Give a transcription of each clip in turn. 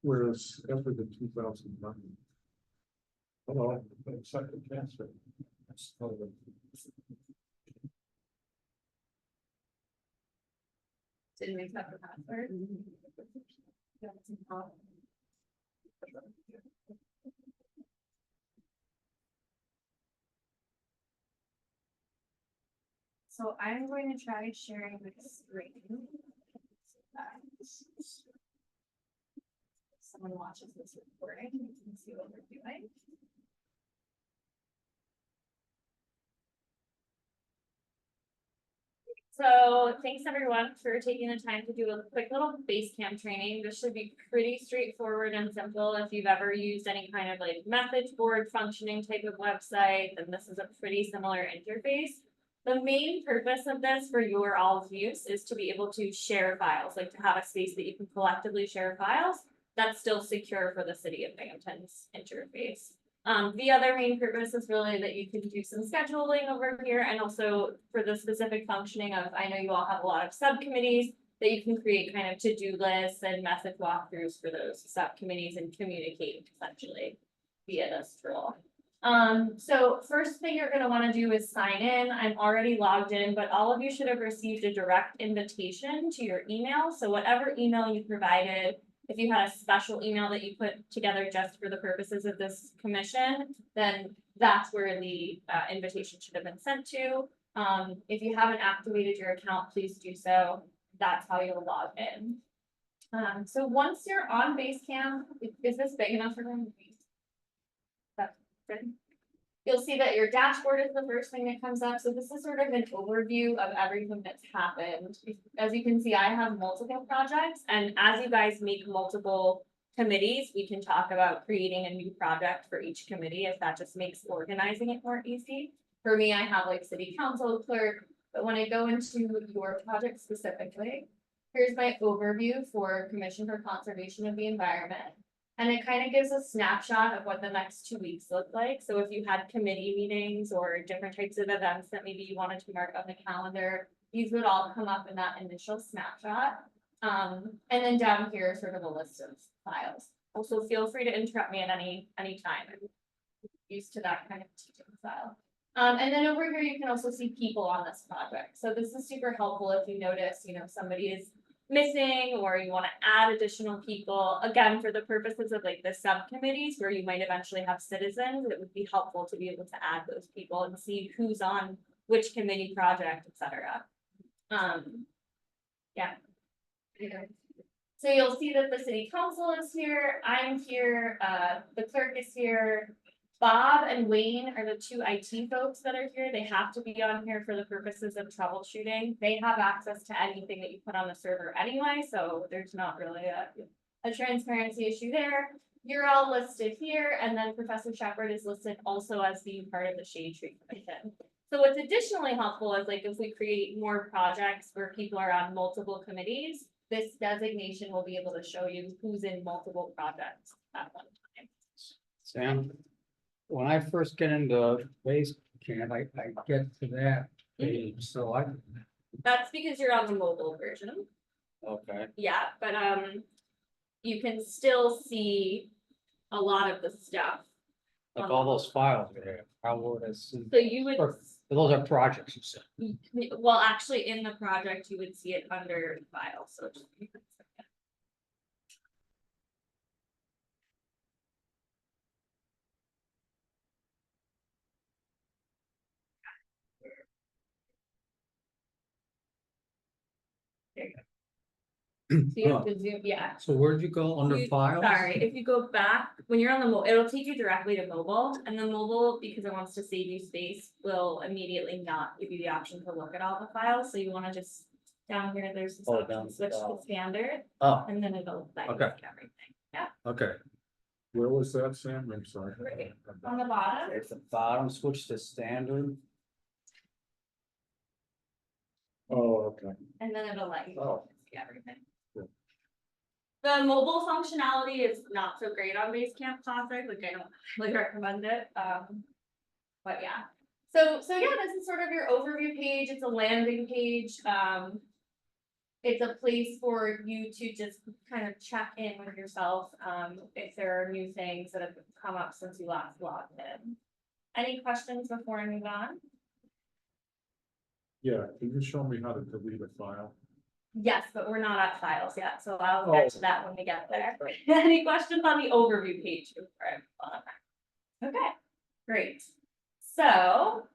Whereas after the 2009. Hello, second cancer. Didn't we have the password? So I'm going to try sharing the screen. Someone watches this recording, you can see what we're doing. So thanks everyone for taking the time to do a quick little Basecamp training. This should be pretty straightforward and simple. If you've ever used any kind of like message board functioning type of website, then this is a pretty similar interface. The main purpose of this for your all's use is to be able to share files, like to have a space that you can collectively share files that's still secure for the City of Binghamton's interface. The other main purpose is really that you can do some scheduling over here, and also for the specific functioning of, I know you all have a lot of subcommittees that you can create kind of to-do lists and message walkthroughs for those subcommittees and communicate essentially via this tool. So first thing you're going to want to do is sign in. I'm already logged in, but all of you should have received a direct invitation to your email. So whatever email you provided, if you had a special email that you put together just for the purposes of this commission, then that's where the invitation should have been sent to. If you haven't activated your account, please do so. That's how you'll log in. So once you're on Basecamp, is this big enough for them? That's good. You'll see that your dashboard is the first thing that comes up. So this is sort of an overview of everything that's happened. As you can see, I have multiple projects, and as you guys make multiple committees, we can talk about creating a new project for each committee if that just makes organizing it more easy. For me, I have like city council clerk, but when I go into your project specifically, here's my overview for Commission for Conservation of the Environment. And it kind of gives a snapshot of what the next 2 weeks look like. So if you had committee meetings or different types of events that maybe you wanted to mark on the calendar, these would all come up in that initial snapshot. And then down here is sort of a list of files. Also, feel free to interrupt me at any time. I'm used to that kind of teaching style. And then over here, you can also see people on this project. So this is super helpful if you notice, you know, somebody is missing or you want to add additional people. Again, for the purposes of like the subcommittees where you might eventually have citizens, it would be helpful to be able to add those people and see who's on which committee project, etc. Yeah. So you'll see that the city council is here, I'm here, the clerk is here. Bob and Wayne are the two IT folks that are here. They have to be on here for the purposes of troubleshooting. They have access to anything that you put on the server anyway, so there's not really a transparency issue there. You're all listed here, and then Professor Shepard is listed also as being part of the Shade Tree Commission. So what's additionally helpful is like if we create more projects where people are on multiple committees, this designation will be able to show you who's in multiple projects at one time. Sam, when I first get into Basecamp, I get to that page, so That's because you're on the mobile version. okay. Yeah, but you can still see a lot of the stuff. Like all those files there, how would I see? So you would, Or those are projects, you said. well, actually in the project, you would see it under file, so just give me a second. There you go. So you have to zoom, yeah. So where'd you go under files? Sorry, if you go back, when you're on the mobile, it'll take you directly to mobile, and the mobile, because it wants to save you space, will immediately not give you the option to look at all the files, so you wanna just, down here, there's this option, switch to standard, Oh, and then it'll let you Okay. look at everything, yeah, okay. Where was that, Sam? I'm sorry. Right. on the bottom. At the bottom, switch to standard. Oh, okay. And then it'll let you Oh. see everything. Cool. The mobile functionality is not so great on Basecamp Classic, like I don't really recommend it, but yeah. So yeah, this is sort of your overview page, it's a landing page, it's a place for you to just kind of check in with yourself, if there are new things that have come up since you last logged in. Any questions before I move on? Yeah, can you show me how to delete a file? Yes, but we're not at files yet, so I'll Oh. get to that when we get there. Any questions on the overview page before I move on? Okay, great. So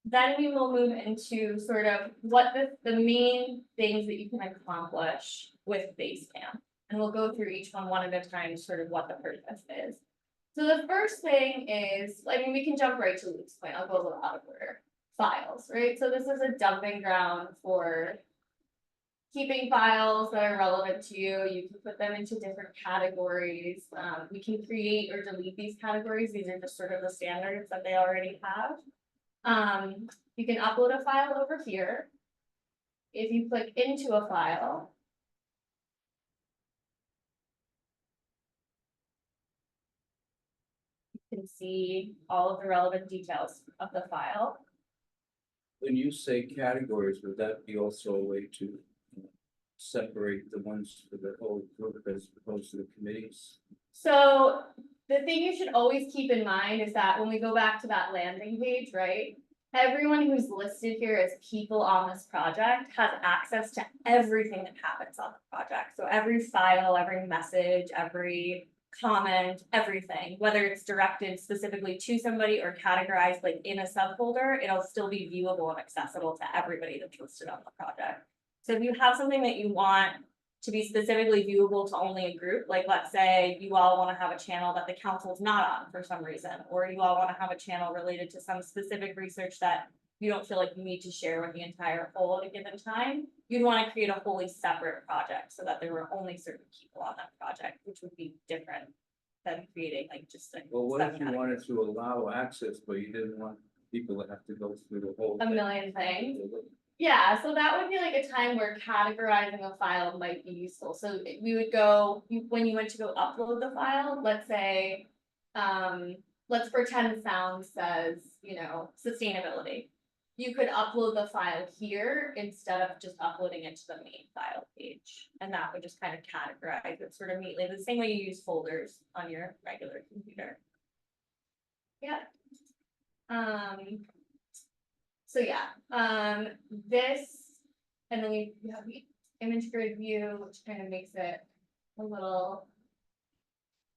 then we will move into sort of what the main things that you can accomplish with Basecamp. And we'll go through each one at a time, sort of what the purpose is. So the first thing is, I mean, we can jump right to Luke's point. I'll go a little out of order. Files, right? So this is a dumping ground for keeping files that are relevant to you. You can put them into different categories. We can create or delete these categories. These are just sort of the standards that they already have. You can upload a file over here. If you click into a file, you can see all of the relevant details of the file. When you say categories, would that be also a way to separate the ones for the whole group as opposed to the committees? So the thing you should always keep in mind is that when we go back to that landing page, right? Everyone who's listed here as people on this project has access to everything that happens on the project. So every file, every message, every comment, everything, whether it's directed specifically to somebody or categorized like in a subfolder, it'll still be viewable and accessible to everybody that's listed on the project. So if you have something that you want to be specifically viewable to only a group, like let's say you all want to have a channel that the council's not on for some reason, or you all want to have a channel related to some specific research that you don't feel like you need to share with the entire whole at a given time, you'd want to create a wholly separate project so that there were only certain people on that project, which would be different than creating like just like. Well, what if you wanted to allow access, but you didn't want people to have to go through the whole A thing? million things. Yeah, so that would be like a time where categorizing a file might be useful. So we would go, when you went to go upload the file, let's say, let's pretend sound says, you know, sustainability. You could upload the file here instead of just uploading it to the main file page. And that would just kind of categorize it sort of neatly, the same way you use folders on your regular computer. Yeah. So yeah, this, and then we have the image grid view, which kind of makes it a little,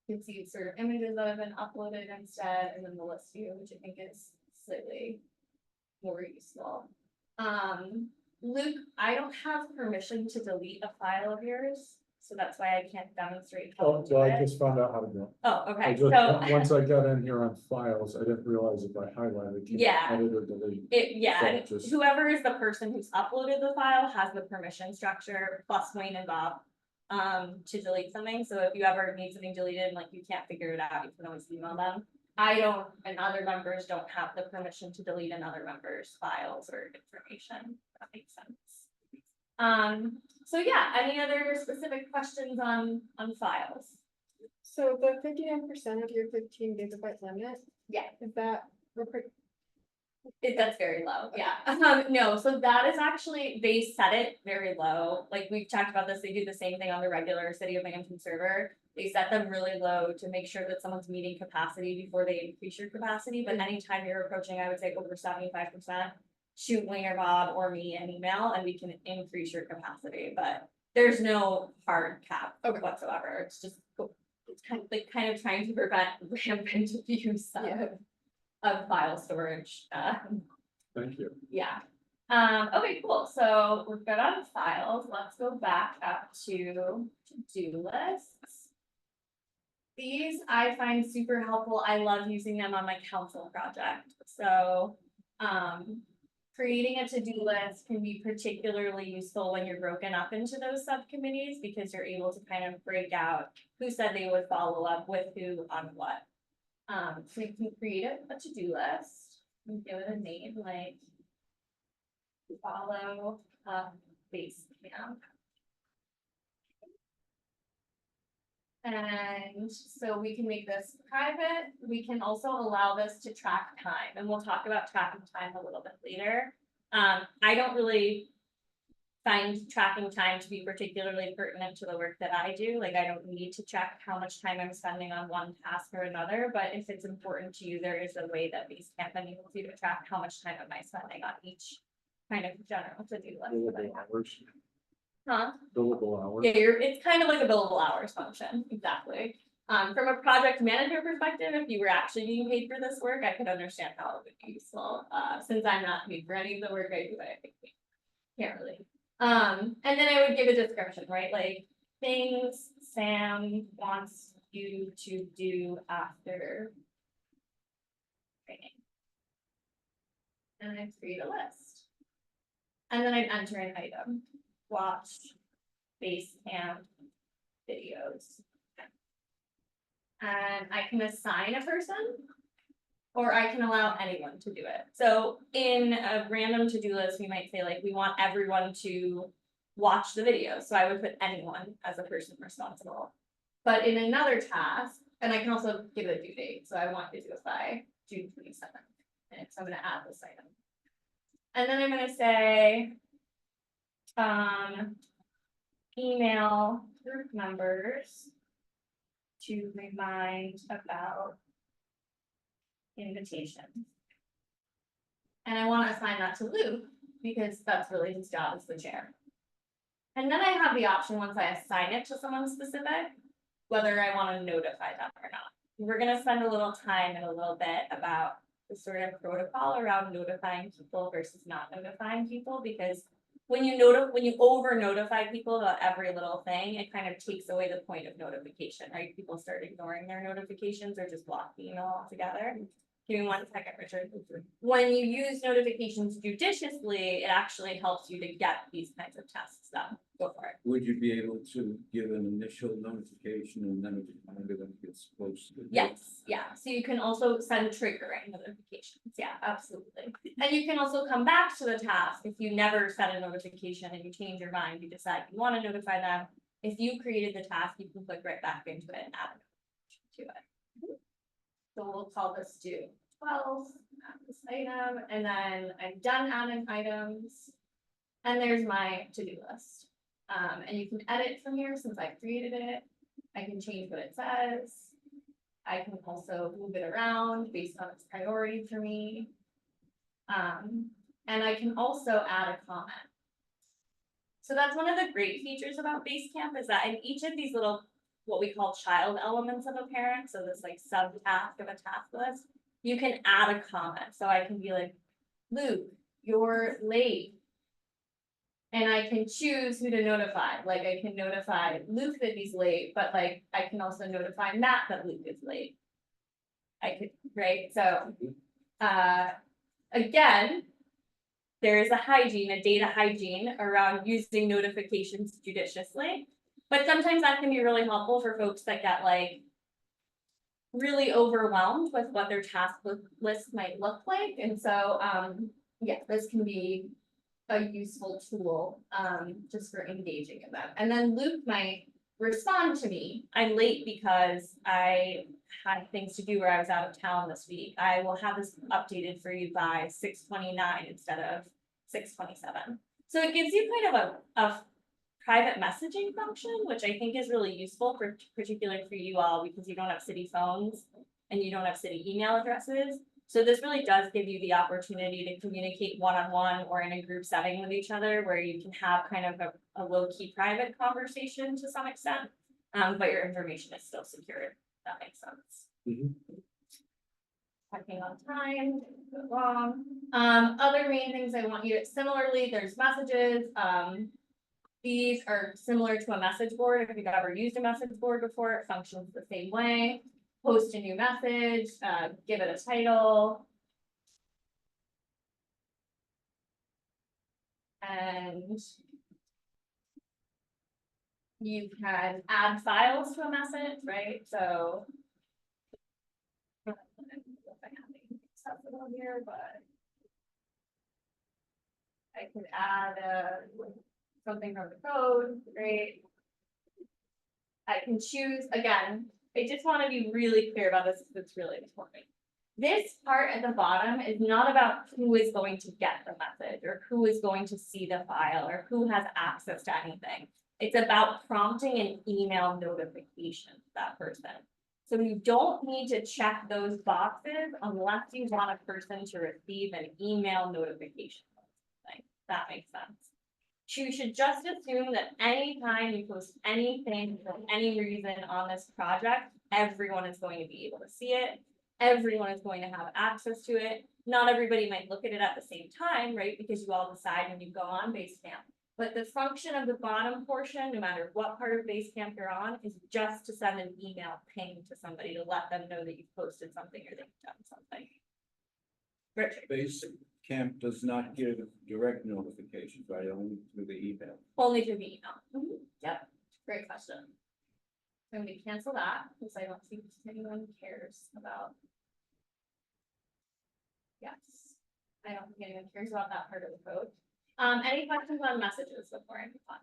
you can see sort of images that have been uploaded instead, and then the list view, which I think is slightly more useful. Luke, I don't have permission to delete a file of yours, so that's why I can't demonstrate how Oh, to do well, I it. just found out how to do it. Oh, I okay, just, so. once I got in here on files, I didn't realize if I highlighted. you Yeah. Edit or delete. Yeah, So and just- whoever is the person who's uploaded the file has the permission structure plus Wayne and Bob to delete something. So if you ever need something deleted and like you can't figure it out, you can always email them. I don't, and other members don't have the permission to delete another member's files or information. If that makes sense. So yeah, any other specific questions on files? So the 59% of your 15 gigabyte limit, Yeah. is that, That's very low, yeah. No, so that is actually, they set it very low. Like we've talked about this, they do the same thing on the regular City of Binghamton server. They set them really low to make sure that someone's meeting capacity before they increase your capacity. But anytime you're approaching, I would say over 75%, shoot Wayne or Bob or me an email and we can increase your capacity. But there's no hard cap whatsoever. It's just, it's kind of trying to prevent rampant abuse of file storage. Thank you. Yeah. Okay, cool. So we're good on files. Let's go back up to to-do lists. These I find super helpful. I love using them on my council project. So creating a to-do list can be particularly useful when you're broken up into those subcommittees because you're able to kind of break out who said they would follow up with who on what. So you can create a to-do list and give it a name like follow Basecamp. And so we can make this private. We can also allow this to track time, and we'll talk about tracking time a little bit later. I don't really find tracking time to be particularly pertinent to the work that I do. Like, I don't need to track how much time I'm spending on one task or another, but if it's important to you, there is a way that Basecamp enables you to track how much time am I spending on each kind of general to-do list that I Billable have. hours, Huh? billable hours. Yeah, it's kind of like a billable hours function, exactly. From a project manager perspective, if you were actually being paid for this work, I could understand how it would be useful. Since I'm not paid for any of the work I do, I think we can't really. And then I would give a description, right? Like things Sam wants you to do after training. And I'd create a list. And then I'd enter an item, watch Basecamp videos. And I can assign a person, or I can allow anyone to do it. So in a random to-do list, we might say like, we want everyone to watch the video. So I would put anyone as a person responsible. But in another task, and I can also give it a due date. So I want you to do it by June 27th. And so I'm gonna add this item. And then I'm gonna say, email group members to remind about invitations. And I want to assign that to Luke because that's really his job as the chair. And then I have the option, once I assign it to someone specific, whether I want to notify them or not. We're going to spend a little time in a little bit about the sort of protocol around notifying people versus not notifying people, because when you over notify people about every little thing, it kind of takes away the point of notification, right? People start ignoring their notifications or just block the email altogether. Give me 1 second, Richard. When you use notifications judiciously, it actually helps you to get these kinds of tasks done. Go for it. Would you be able to give an initial notification and then it gets posted? Yes, yeah. So you can also send triggering notifications. Yeah, absolutely. And you can also come back to the task if you never set a notification and you change your mind, you decide you want to notify them. If you created the task, you can click right back into it and add a notification to it. So we'll call this due 12, add this item, and then I'm done adding items. And there's my to-do list. And you can edit from here since I created it. I can change what it says. I can also move it around based on its priority for me. And I can also add a comment. So that's one of the great features about Basecamp is that in each of these little, what we call child elements of a parent, so this like subtask of a task list, you can add a comment. So I can be like, Luke, you're late. And I can choose who to notify. Like I can notify Luke that he's late, but like I can also notify Matt that Luke is late. I could, right? So again, there is a data hygiene around using notifications judiciously. But sometimes that can be really helpful for folks that get like really overwhelmed with what their task list might look like. And so yeah, this can be a useful tool just for engaging in them. And then Luke might respond to me. I'm late because I had things to do where I was out of town this week. I will have this updated for you by 6:29 instead of 6:27. So it gives you kind of a private messaging function, which I think is really useful for particularly for you all because you don't have city phones and you don't have city email addresses. So this really does give you the opportunity to communicate one-on-one or in a group setting with each other where you can have kind of a low-key private conversation to some extent, but your information is still secure. That makes sense. Checking on time, long. Other main things I want you to, similarly, there's messages. These are similar to a message board. If you've ever used a message board before, it functions the same way. Post a new message, give it a title. And you can add files to a message, right? So I don't know if I have any stuff on here, but I could add something from the code, right? I can choose, again, I just want to be really clear about this because it's really important. This part at the bottom is not about who is going to get the message or who is going to see the file or who has access to anything. It's about prompting an email notification to that person. So you don't need to check those boxes unless you want a person to receive an email notification. That makes sense. You should just assume that anytime you post anything for any reason on this project, everyone is going to be able to see it. Everyone is going to have access to it. Not everybody might look at it at the same time, right? Because you all decide when you go on Basecamp. But the function of the bottom portion, no matter what part of Basecamp you're on, is just to send an email ping to somebody to let them know that you've posted something or they've done something. Richard, Basic camp does not give direct notifications, right, only through the email. only through the email. Yep, great question. So I'm gonna cancel that, because I don't think anyone cares about. Yes, I don't think anyone cares about that part of the code. Any questions on messages before I move on?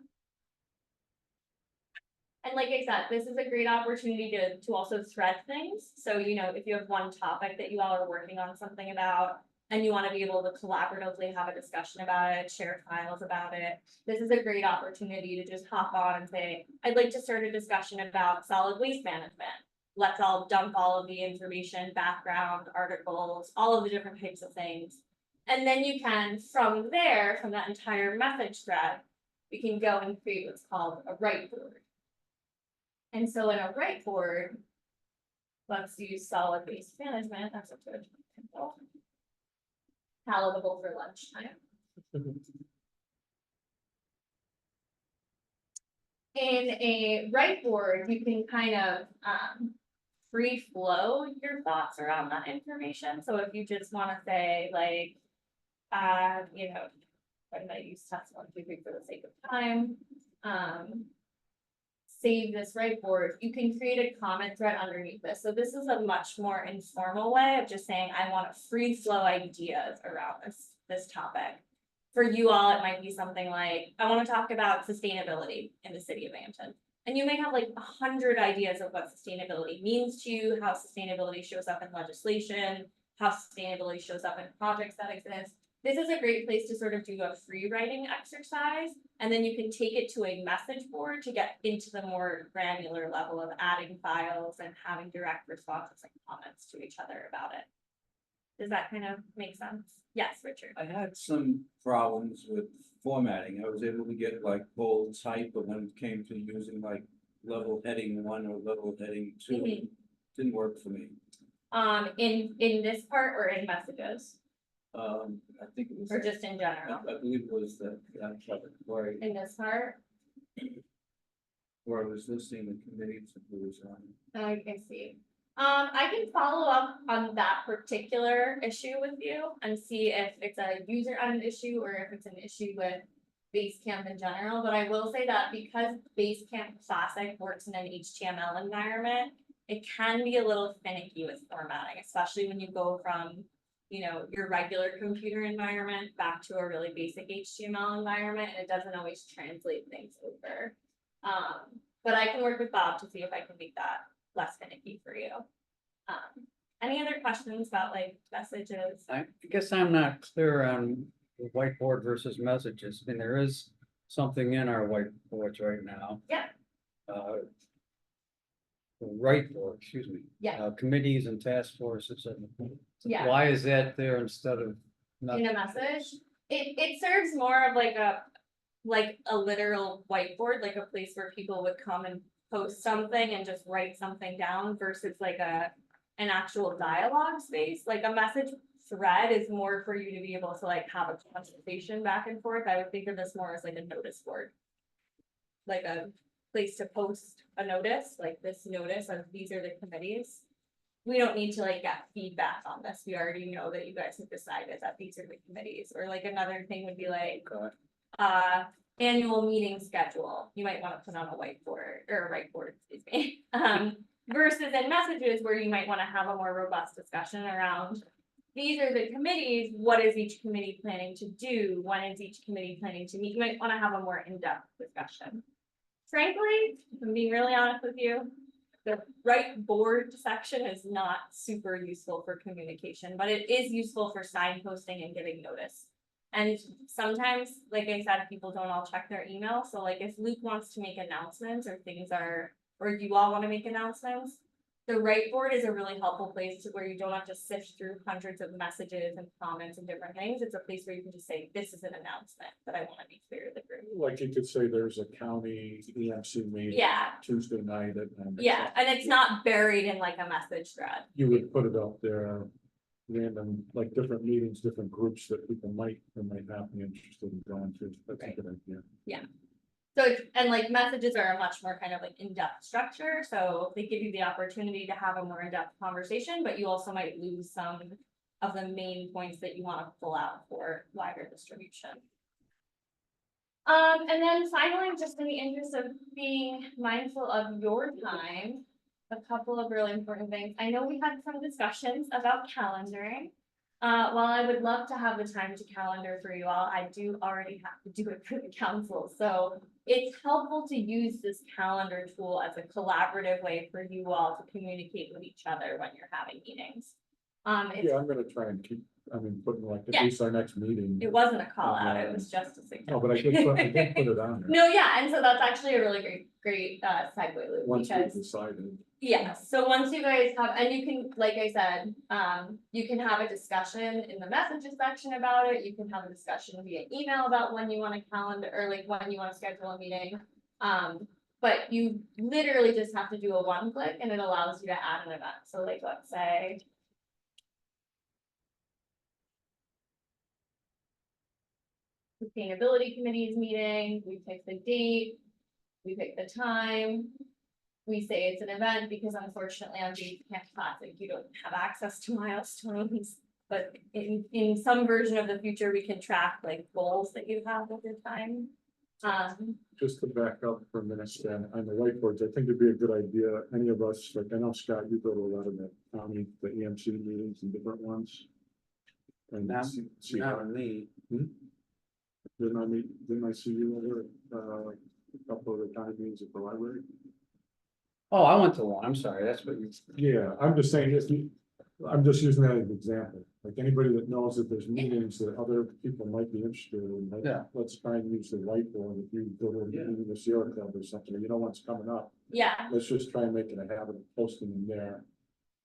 And like I said, this is a great opportunity to also thread things. So, you know, if you have one topic that you all are working on something about, and you want to be able to collaboratively have a discussion about it, share files about it, this is a great opportunity to just hop on and say, I'd like to start a discussion about solid waste management. Let's all dump all of the information, background, articles, all of the different types of things. And then you can, from there, from that entire message thread, we can go and create what's called a write board. And so in a write board, let's use solid waste management, that's a good example. Palatable for lunchtime. In a write board, you can kind of free flow your thoughts around that information. So if you just want to say like, you know, I'm gonna use test 1, 2, 3 for the sake of time. Save this write board, you can create a comment thread underneath this. So this is a much more informal way of just saying, I want to free flow ideas around this topic. For you all, it might be something like, I want to talk about sustainability in the city of Binghamton. And you may have like 100 ideas of what sustainability means to you, how sustainability shows up in legislation, how sustainability shows up in projects that exist. This is a great place to sort of do a free writing exercise, and then you can take it to a message board to get into the more granular level of adding files and having direct responses and comments to each other about it. Does that kind of make sense? Yes, Richard. I had some problems with formatting. I was able to get like bold type, but when it came to using like level heading 1 or level heading 2, Mhm. didn't work for me. In this part or in messages, I think it was. or just in general? I believe it was that part where, In this part, where I was listening to committees and who was on. I can see. I can follow up on that particular issue with you and see if it's a user end issue or if it's an issue with Basecamp in general, but I will say that because Basecamp Classic works in an HTML environment, it can be a little finicky with formatting, especially when you go from, you know, your regular computer environment back to a really basic HTML environment, and it doesn't always translate things over. But I can work with Bob to see if I can make that less finicky for you. Any other questions about like messages? I guess I'm not clear on the whiteboard versus messages. I mean, there is something in our whiteboards right now. Yeah. Whiteboard, excuse me. Yeah. Committees and task forces. Yeah. Why is that there instead of? In a message, it serves more of like a literal whiteboard, like a place where people would come and post something and just write something down versus like an actual dialogue space. Like a message thread is more for you to be able to like have a conversation back and forth. I would think of this more as like a notice board. Like a place to post a notice, like this notice of these are the committees. We don't need to like get feedback on this. We already know that you guys have decided that these are the committees. Or like another thing would be like, annual meeting schedule. You might want to put on a whiteboard or a whiteboard, excuse me. Versus in messages where you might want to have a more robust discussion around these are the committees, what is each committee planning to do? When is each committee planning to meet? You might want to have a more in-depth discussion. Frankly, if I'm being really honest with you, the right board section is not super useful for communication, but it is useful for signposting and giving notice. And sometimes, like I said, people don't all check their email, so like if Luke wants to make announcements or or you all wanna make announcements, the right board is a really helpful place to where you don't have to sift through hundreds of messages and comments and different things. It's a place where you can just say, this is an announcement that I wanna make clear to the group. Like you could say there's a county EMC meeting. Yeah. Tuesday night at 9 Yeah, o'clock. and it's not buried in like a message thread. You would put it out there, random, like different meetings, different groups that people might or might not be interested in going to. That's a Right. good idea. So, and like messages are a much more kind of like in-depth structure, so they give you the opportunity to have a more in-depth conversation, but you also might lose some of the main points that you want to pull out for wider distribution. And then finally, just in the interest of being mindful of your time, a couple of really important things. I know we had some discussions about calendaring. While I would love to have the time to calendar for you all, I do already have to do it for the council. So it's helpful to use this calendar tool as a collaborative way for you all to communicate with each other when you're having meetings. Yeah, I'm gonna try and keep, putting like Yeah. at least our next meeting. It wasn't a call out, it was just a suggestion. No, but I did put it on there. No, yeah, and so that's actually a really great segue, Luke, Once we because decided. yeah, so once you guys have, and you can, like I said, you can have a discussion in the messages section about it, you can have a discussion via email about when you want to calendar, or like when you want to schedule a meeting. But you literally just have to do a one click and it allows you to add an event, so like, let's say. Sustainability committee's meeting, we pick the date, we pick the time. We say it's an event because unfortunately on the Camp Classic, you don't have access to milestones. But in some version of the future, we can track like goals that you have with your time. Just to back up for a minute, Stan, on the whiteboards, I think it'd be a good idea, any of us, like I know Scott, you go to a lot of the county, the EMC meetings and different ones. And Not- see Not how, me. didn't I see you over, a couple of the county meetings at the library? Oh, I went to one, I'm sorry, that's what you. Yeah, I'm just saying, I'm just using that as an example, like anybody that knows that there's meetings that other people might be interested in, like, Yeah. let's try and use the whiteboard, if you go to a meeting in the Sierra Club or something, you know what's coming up. Yeah, Let's just try and make it a habit of posting them there,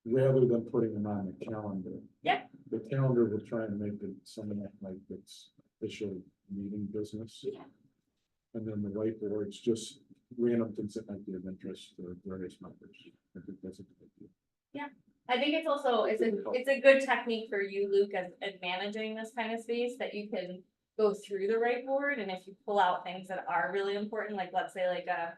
rather than putting them on the calendar. Yeah. The calendar will try and make it something like it's official meeting business. Yeah. And then the whiteboard's just random things that might be of interest to various members. I think that's a good idea. I think it's also, it's a good technique for you, Luke, as managing this kind of space, that you can go through the right board, and if you pull out things that are really important, like let's say like a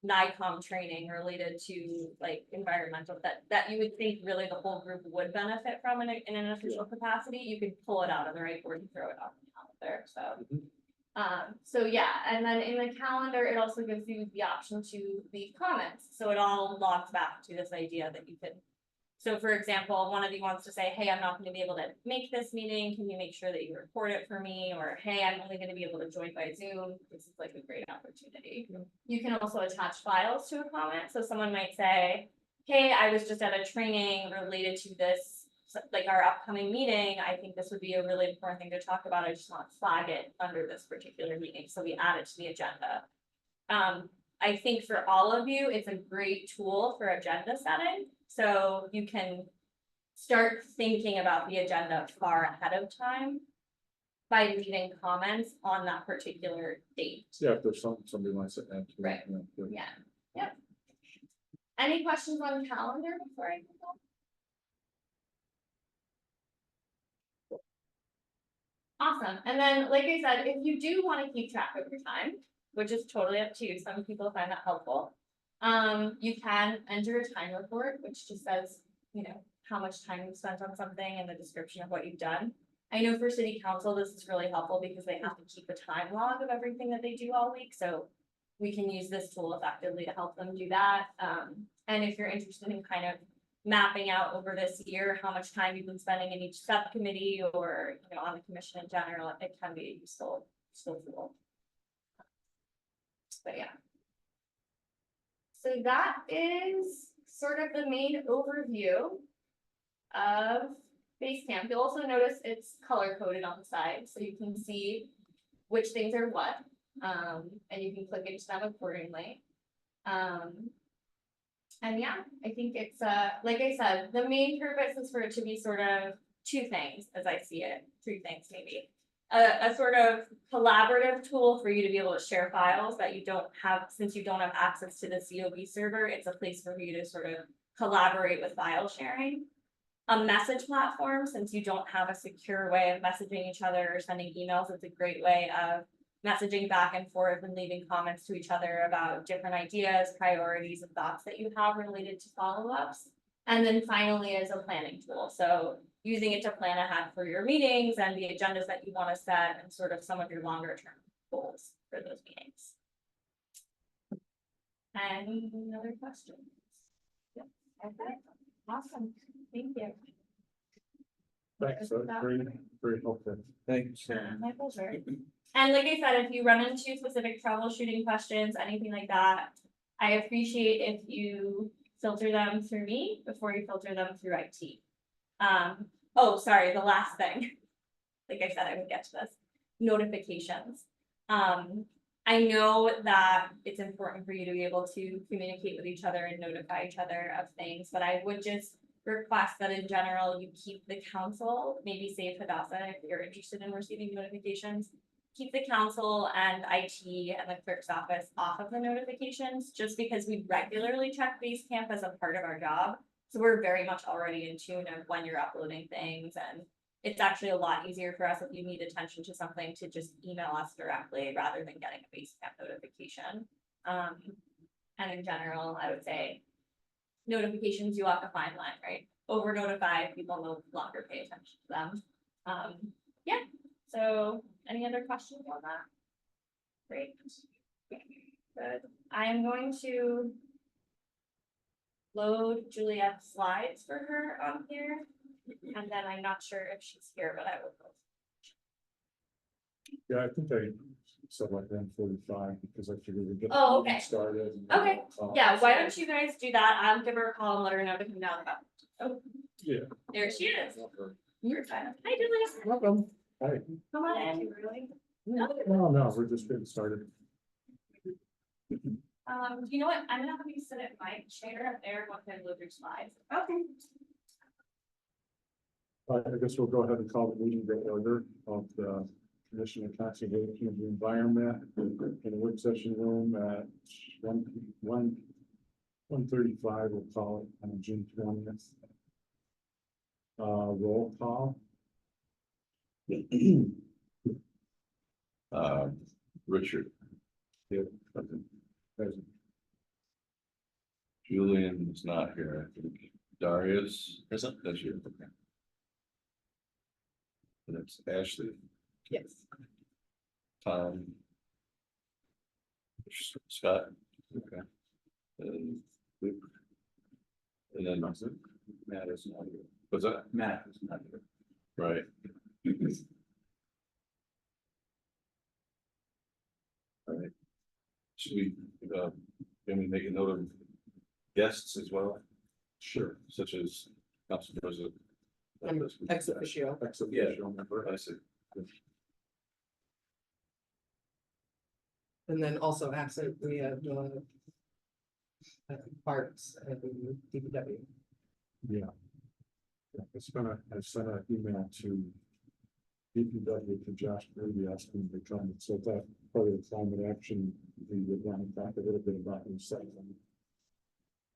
NICOM training related to like environmental, that you would think really the whole group would benefit from in an official capacity, you could pull it out of the right board and throw it on the calendar, so. So yeah, and then in the calendar, it also gives you the option to leave comments, so it all logs back to this idea that you could. So for example, one of you wants to say, hey, I'm not gonna be able to make this meeting, can you make sure that you record it for me? Or, hey, I'm only gonna be able to join by Zoom, this is like a great opportunity. You can also attach files to a comment, so someone might say, hey, I was just at a training related to this, like our upcoming meeting, I think this would be a really important thing to talk about, I just want to flag it under this particular meeting, so we add it to the agenda. I think for all of you, it's a great tool for agenda setting, so you can start thinking about the agenda far ahead of time by leaving comments on that particular date. Yeah, if there's somebody wants to add to it. Right. Good. Yeah, yep. Any questions on calendar before I move on? Awesome, and then, like I said, if you do want to keep track of your time, which is totally up to you, some people find that helpful. You can enter a time report, which just says, you know, how much time you've spent on something and the description of what you've done. I know for city council, this is really helpful because they have to keep a time log of everything that they do all week, so we can use this tool effectively to help them do that. And if you're interested in kind of mapping out over this year how much time you've been spending in each subcommittee or, you know, on the commission in general, it can be a useful tool. But yeah. So that is sort of the main overview of Basecamp. You'll also notice it's color coded on the side, so you can see which things are what, and you can click into them accordingly. And yeah, I think it's, like I said, the main purpose is for it to be sort of two things, as I see it, three things maybe. A sort of collaborative tool for you to be able to share files that you don't have, since you don't have access to the COB server, it's a place for you to sort of collaborate with file sharing. A message platform, since you don't have a secure way of messaging each other or sending emails, it's a great way of messaging back and forth and leaving comments to each other about different ideas, priorities, and thoughts that you have related to follow-ups. And then finally is a planning tool. So using it to plan ahead for your meetings and the agendas that you want to set and sort of some of your longer term goals for those meetings. Any other questions? Yep. Okay, awesome. Thank you. Thanks, that's very, very helpful. Thanks. My pleasure. And like I said, if you run into specific troubleshooting questions, anything like that, I appreciate if you filter them through me before you filter them through IT. Oh, sorry, the last thing. Like I said, I would get to this. Notifications. I know that it's important for you to be able to communicate with each other and notify each other of things, but I would just request that in general, you keep the council, maybe save Hadassah if you're interested in receiving notifications, keep the council and IT and the clerk's office off of the notifications, just because we regularly check Basecamp as a part of our job. So we're very much already in tune of when you're uploading things, and it's actually a lot easier for us if you need attention to something to just email us directly rather than getting a Basecamp notification. And in general, I would say notifications, you walk a fine line, right? Over notify, people no longer pay attention to them. Yeah, so any other questions on that? Great. Good. I am going to load Juliet's slides for her on here. And then I'm not sure if she's here, but I will. Yeah, I think I said like 1:45 because I figured we'd get. Oh, okay. Started. Okay. Yeah, why don't you guys do that? I'll give her a call and let her know to come down. Oh, Yeah. there she is. You're fine. Hi, Juliet. Welcome. Hi. Come on in. Really? No, we're just getting started. You know what? I'm gonna have you sit at my chair up there once I load your slides. Okay. I guess we'll go ahead and call the meeting to order of the Commission on Conservation of the Environment in the work session room at 1:35. We'll call it on June 20th. Roll call. Richard, Yeah, present. Julian is not here, I think. Darius, isn't, that's you, okay. And it's Ashley, Yes. Tom. Scott, okay. And Luke. And then Matt is not here. was that, Matt is not here. right? All right. Should we, can we make a note of guests as well, Sure. such as Council President? Ex officio. Ex officio member. I see. And then also absent, we have parks and DPW. Yeah. I sent an email to DPW to Josh Brady asking to come, so that part of the climate action, we would want to talk a little bit about recycling.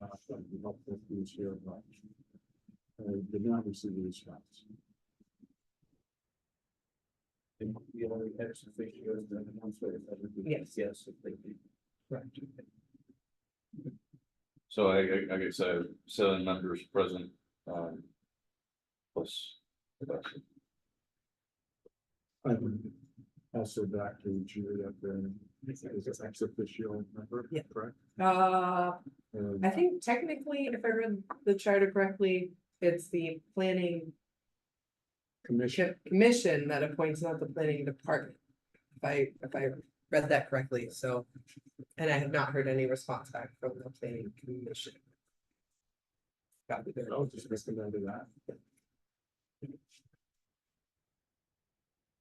That would be helpful if he was here, but I did not receive a response. And the only ex officio is the administrative. Yes. Yes, thank you. Right. So I guess I have 7 members present, plus. I would also back to Julie up there, is it ex officio member, Yeah. correct? I think technically, if I read the charter correctly, it's the planning commission that appoints, not the planning department. If I read that correctly, so And I have not heard any response back from the planning commission. Copy there. I was just recommending that.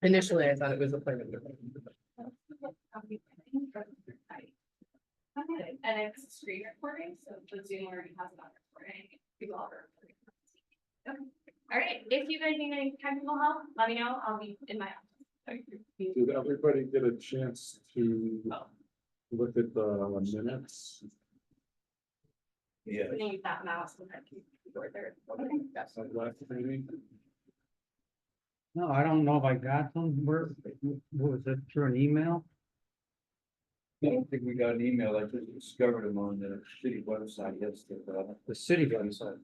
Initially, I thought it was a planning. And it's screen recording, so the Zoom already has it on recording. People are recording. Okay. All right, if you guys need any technical help, let me know. I'll be in my office. Did everybody get a chance to look at the minutes? Yeah. I'm gonna use that mouse with that keyboard there. Okay. Like last meeting? No, I don't know if I got them. Where, was it through an email? I don't think we got an email. I just discovered them on the city website yesterday. The city website,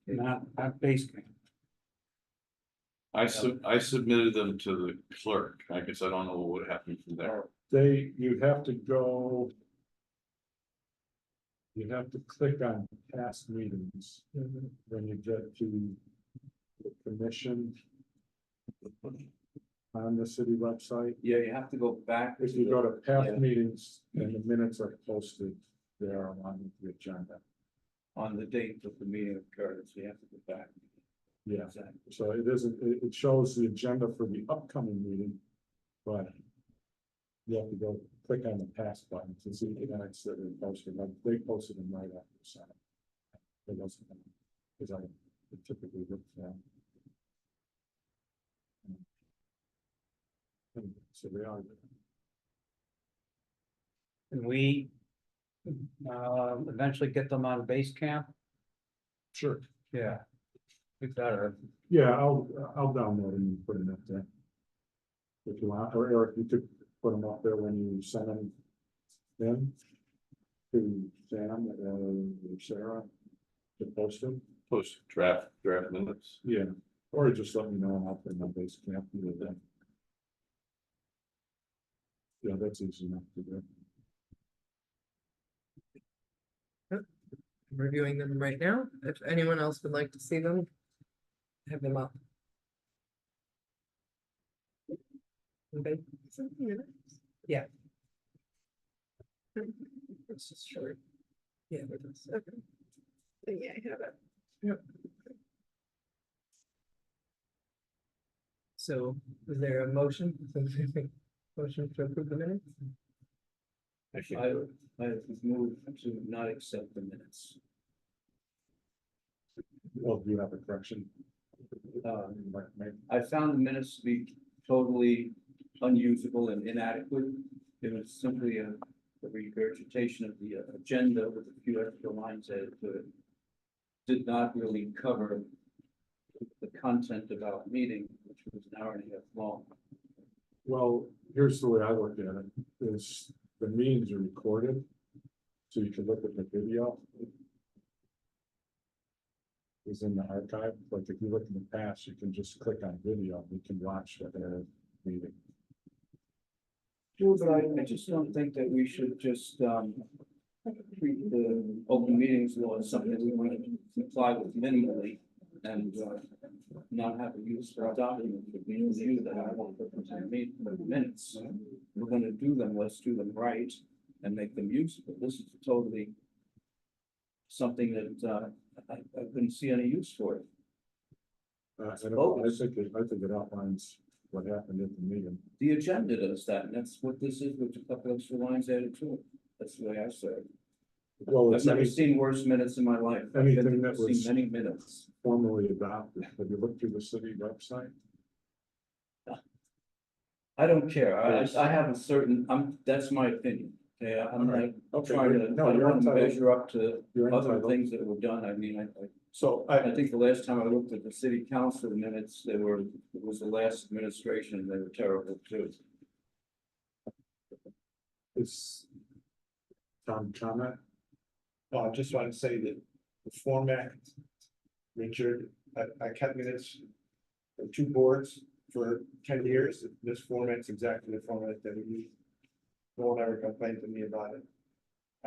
not Basecamp. I submitted them to the clerk. I guess I don't know what happened from there. You'd have to go. You have to click on past meetings when you get to the commission on the city website. Yeah, you have to go back. If you go to past Yeah. meetings and the minutes are posted there on the agenda. On the date that the meeting occurred, so you have to go back. Yeah, Exactly. so it isn't, it shows the agenda for the upcoming meeting, but you have to go click on the past button to see the minutes that are posted, like they posted them right after the Senate. It wasn't, because I typically look for them. So they are. And we eventually get them on Basecamp. Sure. Yeah. We better. Yeah, I'll download them and put them up there. If you want, or Eric, you could put them up there when you send them in to Sam or Sarah to post them. Post draft minutes. Yeah, or just let me know and I'll put them on Basecamp either then. Yeah, that's easy enough to do. Reviewing them right now. If anyone else would like to see them, have them up. Okay. Yeah. It's just short. Yeah, it is. Okay. Yeah, I have it. Yep. So is there a motion? Motion to approve the minutes? I moved to not accept the minutes. Well, do you have a correction? Um, I found the minutes to be totally unusable and inadequate. It was simply a regurgitation of the agenda with a few extra lines added to it. Did not really cover the content about the meeting, which was an hour and a half long. Well, here's the way I look at it, is the meetings are recorded, so you can look at the video. Is in the archive, like if you look in the past, you can just click on video, you can watch the meeting. Sure, but I just don't think that we should just, treat the open meetings law as something we want to comply with minimally and, not have a use for a document that we review that I won't put into the minutes. We're gonna do them, let's do them right and make them useful. This is totally something that, I couldn't see any use for it. I think it outlines what happened at the meeting. The agenda does that, and that's what this is, with a couple extra lines added to it. That's the way I say it. Well, I've it's never seen worse minutes in my life. anything that I've was- seen many minutes. formally adopted. Have you looked through the city website? I don't care. I have a certain, that's my opinion. Okay, I'm not Okay, trying to, I no, don't you're want to entitled. measure up to You're other entitled. things that were done. I mean, So I think the last time I looked at the city council minutes, it was the last administration, and they were terrible too. it's Tom comment. No, I just want to say that the format, Richard, I kept minutes for two boards for 10 years. This format's exactly the format that we use. No one ever complained to me about it.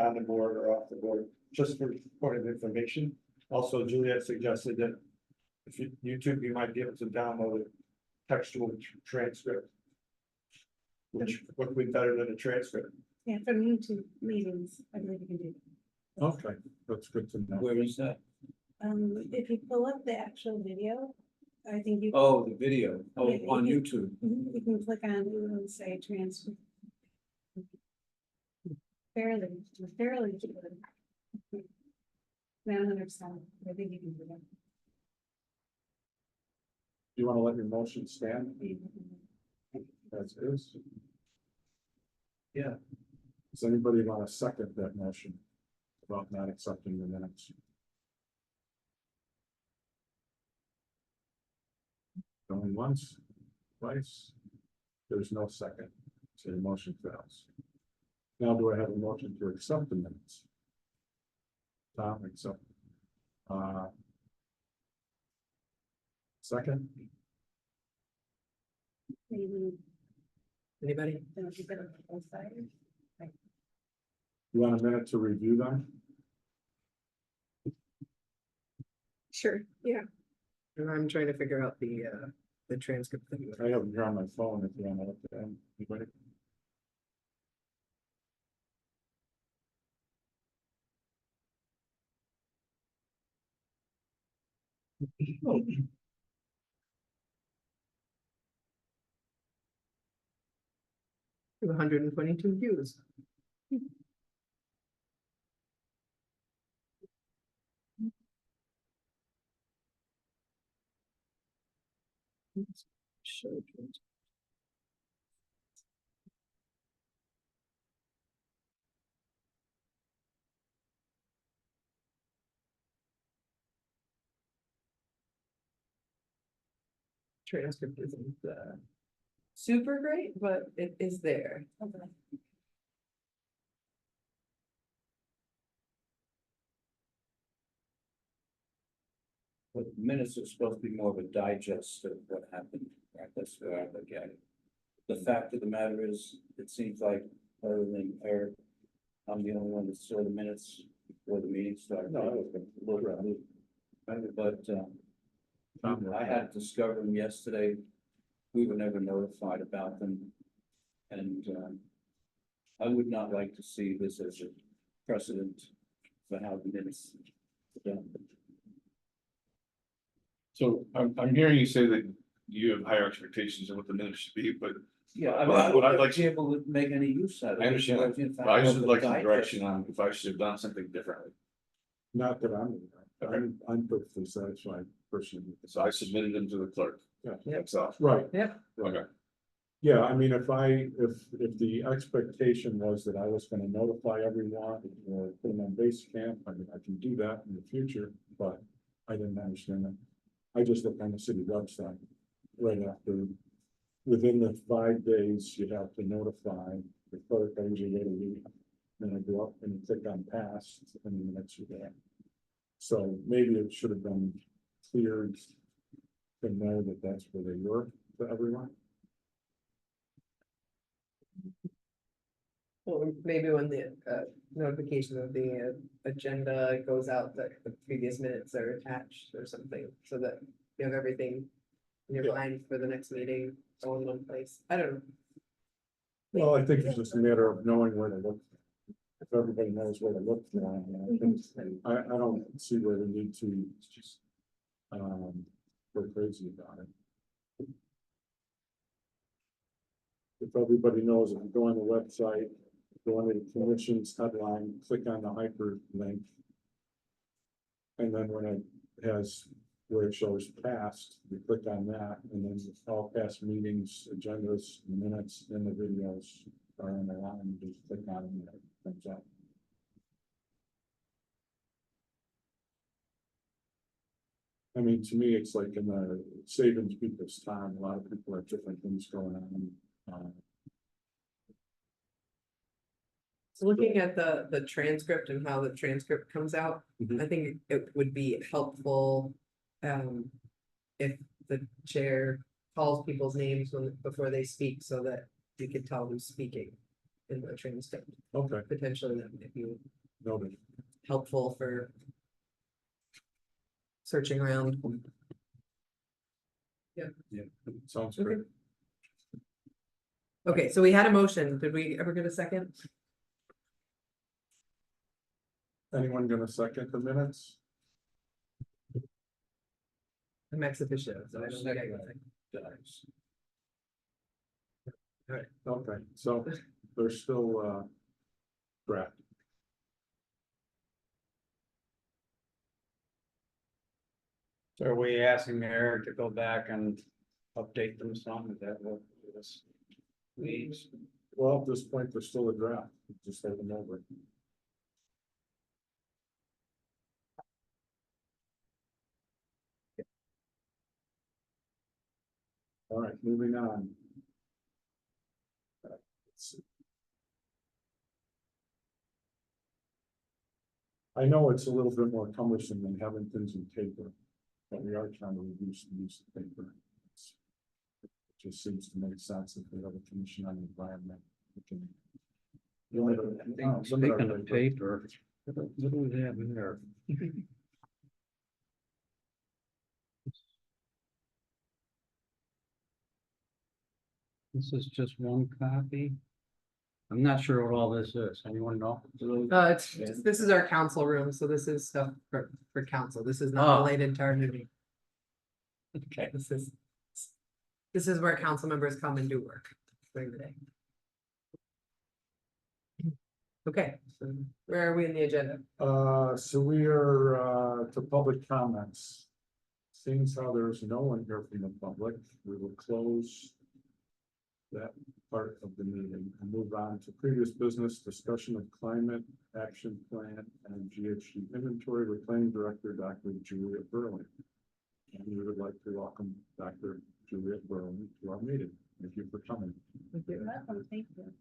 On the board or off the board, just for point of information. Also, Juliet suggested that if YouTube, you might be able to download a textual transcript, which would be better than a transcript. Yeah, from YouTube meetings, I believe you can do. Okay, that's good to know. Where is that? If you pull up the actual video, I think you. Oh, the video, oh, Yeah, on you YouTube. You can click on it and say transcript. Fairly good. 100%, I think you can do that. You wanna let your motion stand as is? Yeah. Does anybody want to second that motion about not accepting the minutes? Going once, twice, there's no second, so the motion fails. Now do I have a motion to accept the minutes? Tom, accept. Second, Maybe Anybody? then if you put it on both sides. you want a minute to review them? Sure, yeah. And I'm trying to figure out the transcript thing. I have them here on my phone if you want to look at them. Anybody? Hundred and 22 views. Transcript isn't super great, but it is there. But minutes are supposed to be more of a digest of what happened, right? That's where I look at it. The fact of the matter is, it seems like, other than Eric, I'm the only one that saw the minutes before the meeting started. No, I was gonna look at it. But, Tom, I had discovered them yesterday. We were never notified about them. And, I would not like to see this as a precedent for how the minutes are done. So I'm hearing you say that you have higher expectations of what the minutes should be, but Yeah, I Well, would what I'd like like to be able to make any use out of it. I understand that. In fact, I of should the like some digest. direction on if I should have done something differently. Not that I'm, Okay. I'm perfectly satisfied personally. So I submitted them to the clerk. Yeah. That's all. Right, Okay. yeah, I mean, if the expectation was that I was gonna notify everyone or put them on base camp, I mean, I can do that in the future, but I didn't understand that. I just looked on the city website right after, within the 5 days, you have to notify the clerk. I usually wait a week. Then I go up and click on pass and the minutes are there. So maybe it should have been cleared to know that that's where they were to everyone. Well, maybe when the notification of the agenda goes out, that the previous minutes are attached or something, so that you have everything in your Yeah. mind for the next meeting, all in one place. I don't know. Well, I think it's just a matter of knowing where to look. If everybody knows where to look for, I don't see where we need to just go crazy about it. If everybody knows, if you go on the website, go on the commission's headline, click on the hyperlink. And then when it has, where it shows past, you click on that, and then all past meetings, agendas, minutes, and the videos are in the line, you just click on them and it comes up. I mean, to me, it's like in the saving people's time, a lot of people have different things going on. So looking at the transcript and how the transcript comes out, Mhm. I think it would be helpful. If the chair calls people's names before they speak, so that you can tell who's speaking in the transcript. Okay, Potentially that might be noted. helpful for searching around. Yeah, sounds Okay. good. Okay, so we had a motion. Did we ever get a second? Anyone gonna second the minutes? I'm ex officio, so I don't think I can say. Guys. Okay, so they're still, draft. So are we asking Eric to go back and update them some? Is that what this means? Well, at this point, they're still a draft, just hold them over. All right, moving on. Let's see. I know it's a little bit more cumbersome than having things in paper, but we are trying to reduce the use of paper. It just seems to make sense if we have a commission on the environment. We can limit our- limit our Speaking of paper, what do we have in there? This is just one copy. I'm not sure what all this is. Anyone know? This is our council room, so this is stuff for council. This is not Oh. related to our meeting. Okay. This is where council members come and do work during the day. Okay, so where are we in the agenda? So we are, to public comments. Seeing as how there's no one here from the public, we will close that part of the meeting and move on to previous business discussion of climate action plan and GHG inventory with planning director, Dr. Juliet Berlin. And we would like to welcome Dr. Juliet Berlin to our meeting. Thank you for coming. You're welcome, thank you.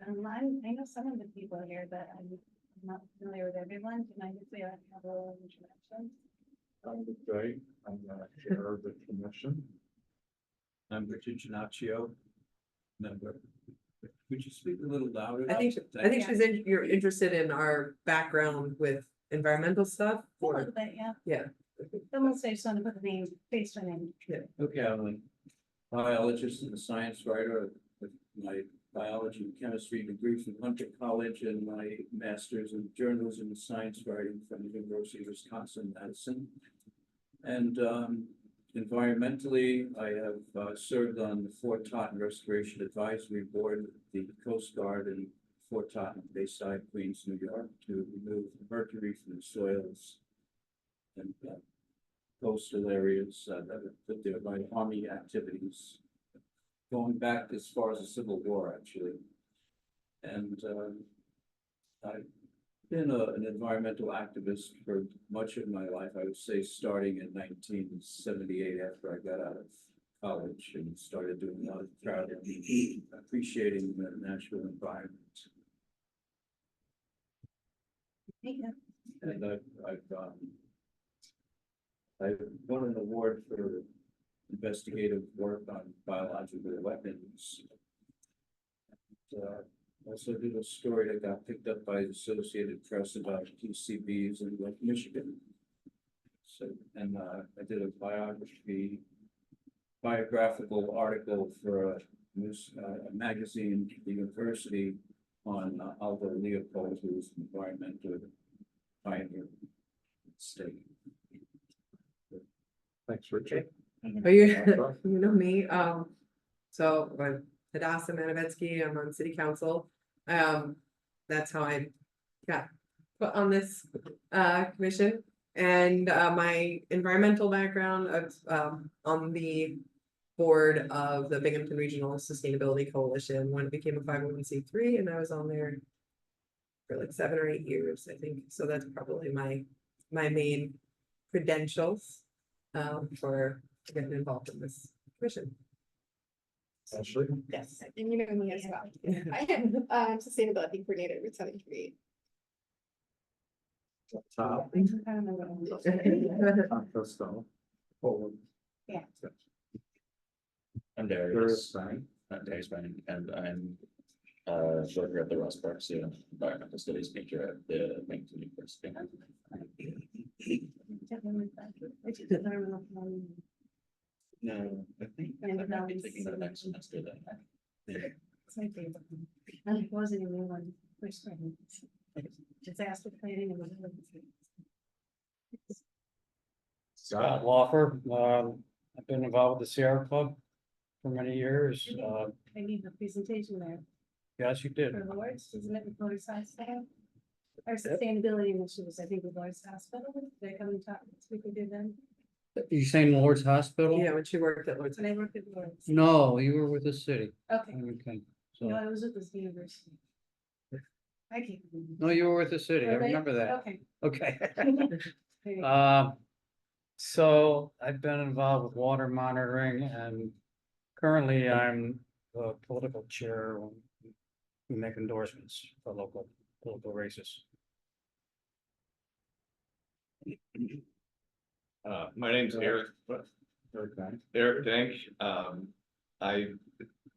I know some of the people here, but I'm not familiar with everyone. Do you mind if we have a little introduction? Okay, I'm the chair of the commission. I'm Richard Ginaccio, member. Could you speak a little louder? I think you're interested in our background with environmental stuff. A little bit, yeah. Yeah. Almost, I just want to put the name, face my name. Okay, I'm a biologist and a science writer with my biology and chemistry degree from Hunter College and my master's in journalism and science writing from the University of Wisconsin-Madison. And environmentally, I have served on the Fort Totten Restoration Advisory Board, the Coast Guard in Fort Totten, Bayside, Queens, New York, to remove mercury from the soils and coastal areas that are put there by Army activities, going back as far as the Civil War, actually. And I've been an environmental activist for much of my life. I would say starting in 1978 after I got out of college and started doing a lot of traveling, appreciating the natural environment. And I've won an award for investigative work on biological weapons. Also did a story that got picked up by the Associated Press about PCBs in Lake Michigan. So, and I did a biographical article for a magazine at the university on Aldo Leopold, who was an environmental pioneer in the state. Thanks, Richard. Are you, you know me, so I'm Hadassah Manovetsky, I'm on city council. That's how I got put on this commission. And my environmental background, on the board of the Binghamton Regional Sustainability Coalition when it became a 501c3, and I was on there for like 7 or 8 years, I think. So that's probably my main credentials for getting involved in this commission. Ashley? Yes, and you know me as well. I am sustainability coordinator with Southern Community. Top. Costello. Forward. Yeah. I'm Darius Darius, Stein. I'm Darius Stein, and I'm worker at the Ross Park Student Environmental Studies major at the Binghamton University. No, I think I might be taking the next semester then. It's my favorite. And it wasn't even one first grade. disaster planning and resiliency. Scott Lawfer, I've been involved with the Sierra Club for many years. I need the presentation there Yes, you did. for Lord's, isn't it, with Lord's Hospital? Our sustainability initiatives, I think, with Lord's Hospital, they come and talk, we could do them, You saying Lord's Hospital? Yeah, when she worked at Lord's. and I worked at Lord's. No, you were with the city. Okay, Okay, no, so, I was at this university. I can't. no, you were with the city. I Were they? remember that. Okay. Okay. There you go. So I've been involved with water monitoring and currently I'm the political chair. When we make endorsements for local political races. My name's Eric, Okay. Eric Dank. I,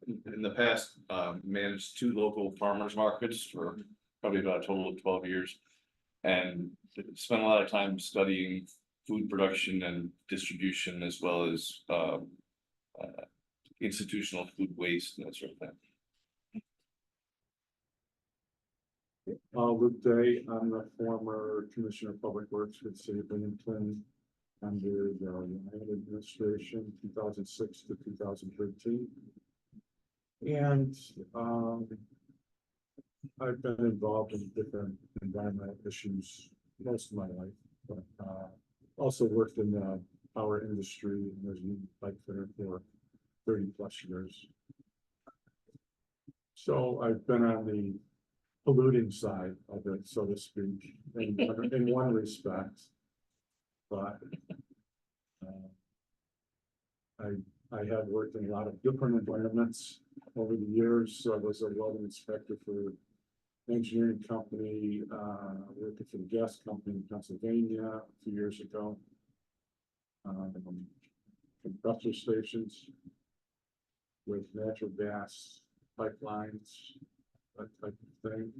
in the past, managed 2 local farmers markets for probably about a total of 12 years. And spent a lot of time studying food production and distribution as well as institutional food waste and that sort of thing. Luke Day, I'm the former Commissioner of Public Works for the City of Binghamton under the United Administration, 2006 to 2013. And I've been involved in different environmental issues most of my life, but also worked in the power industry and as a pipe fitter for 30+ years. So I've been on the polluting side of it, so to speak, in one respect. But I have worked in a lot of different environments over the years. So I was a welding inspector for an engineering company, working for the gas company in Pennsylvania a few years ago. Compressor stations with natural gas pipelines, that type of thing.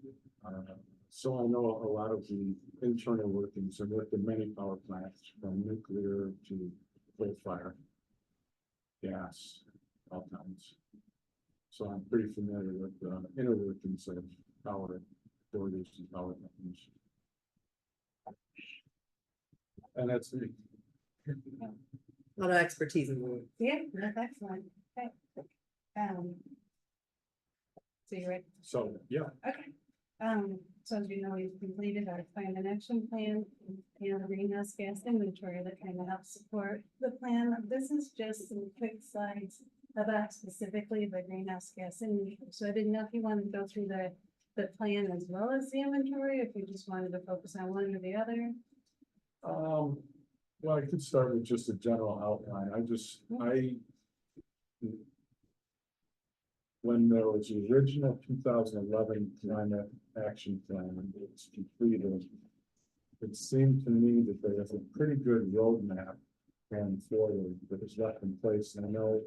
So I know a lot of the internal workings and worked in many power plants from nuclear to coal fire, gas, all kinds. So I'm pretty familiar with the inner workings of power authorities and power companies. And that's me. A lot of expertise in the. Yeah, that's excellent, okay. So you're ready? So, yeah. Okay, so as you know, we've completed our plan and action plan and the greenhouse gas inventory that kind of helps support the plan. This is just some quick slides about specifically the greenhouse gas inventory. So I didn't know if you wanted to go through the plan as well as the inventory, if you just wanted to focus on one or the other. Well, I could start with just a general outline. When there was the original 2011 climate action plan, it was completed. It seemed to me that there was a pretty good roadmap going forward that was left in place. And I know,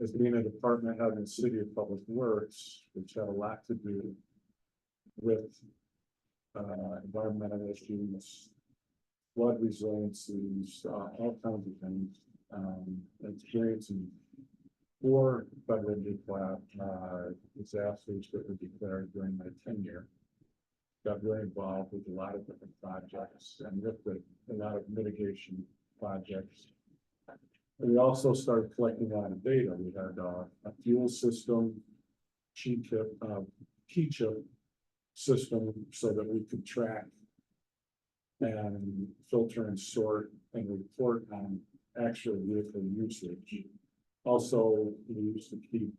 as being a department head in the City of Public Works, which had a lot to do with environmental issues, flood resiliencies, all kinds of things, experiencing 4 federal disasters that were declared during my tenure. Got very involved with a lot of different projects and with a lot of mitigation projects. And we also started collecting a lot of data. We had a fuel system, key chip system, so that we could track and filter and sort and report on actual vehicle usage. Also, we used to keep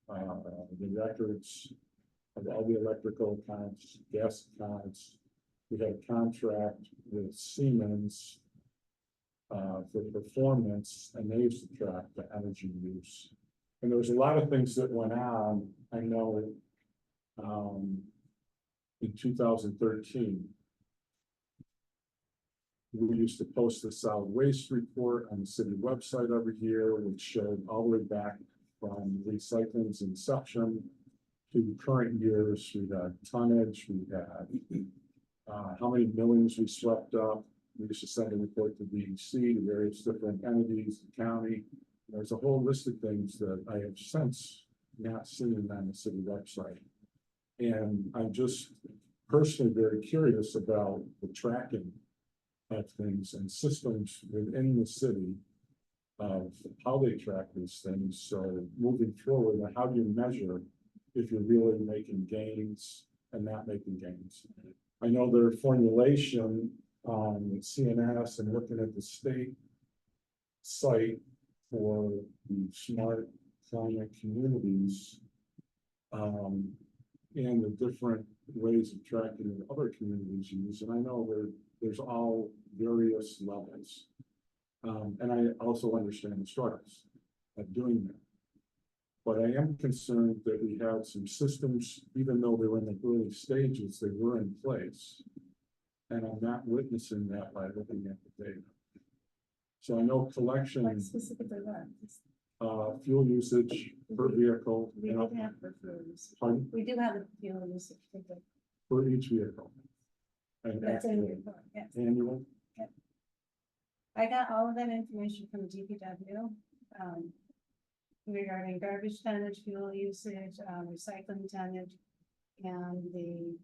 the records of all the electrical accounts, gas accounts. We had a contract with Siemens for performance, and they used to track the energy use. And there was a lot of things that went on. I know in 2013, we used to post the solid waste report on the city website every year, which showed all the way back from recycling's inception to current years. We had tonnage, we had how many millings we swept up. We used to send a report to DEC, to various different entities, the county. There's a whole list of things that I have since not seen on the city website. And I'm just personally very curious about the tracking of things and systems within the city of how they track these things. So moving forward, how do you measure if you're really making gains and not making gains? I know their formulation on CNS and looking at the state site for the smart climate communities, and the different ways of tracking that other communities use. And I know there's all various levels. And I also understand the struggles of doing that. But I am concerned that we had some systems, even though they were in the early stages, they were in place. And I'm not witnessing that by looking at the data. So I know collection, What specifically what? fuel usage per vehicle, We did have for fuel usage. pardon, We do have a fuel usage figure. for each vehicle. And That's in the report, yes. annual, I got all of that information from DPW. Regarding garbage tonnage, fuel usage, recycling tonnage, and the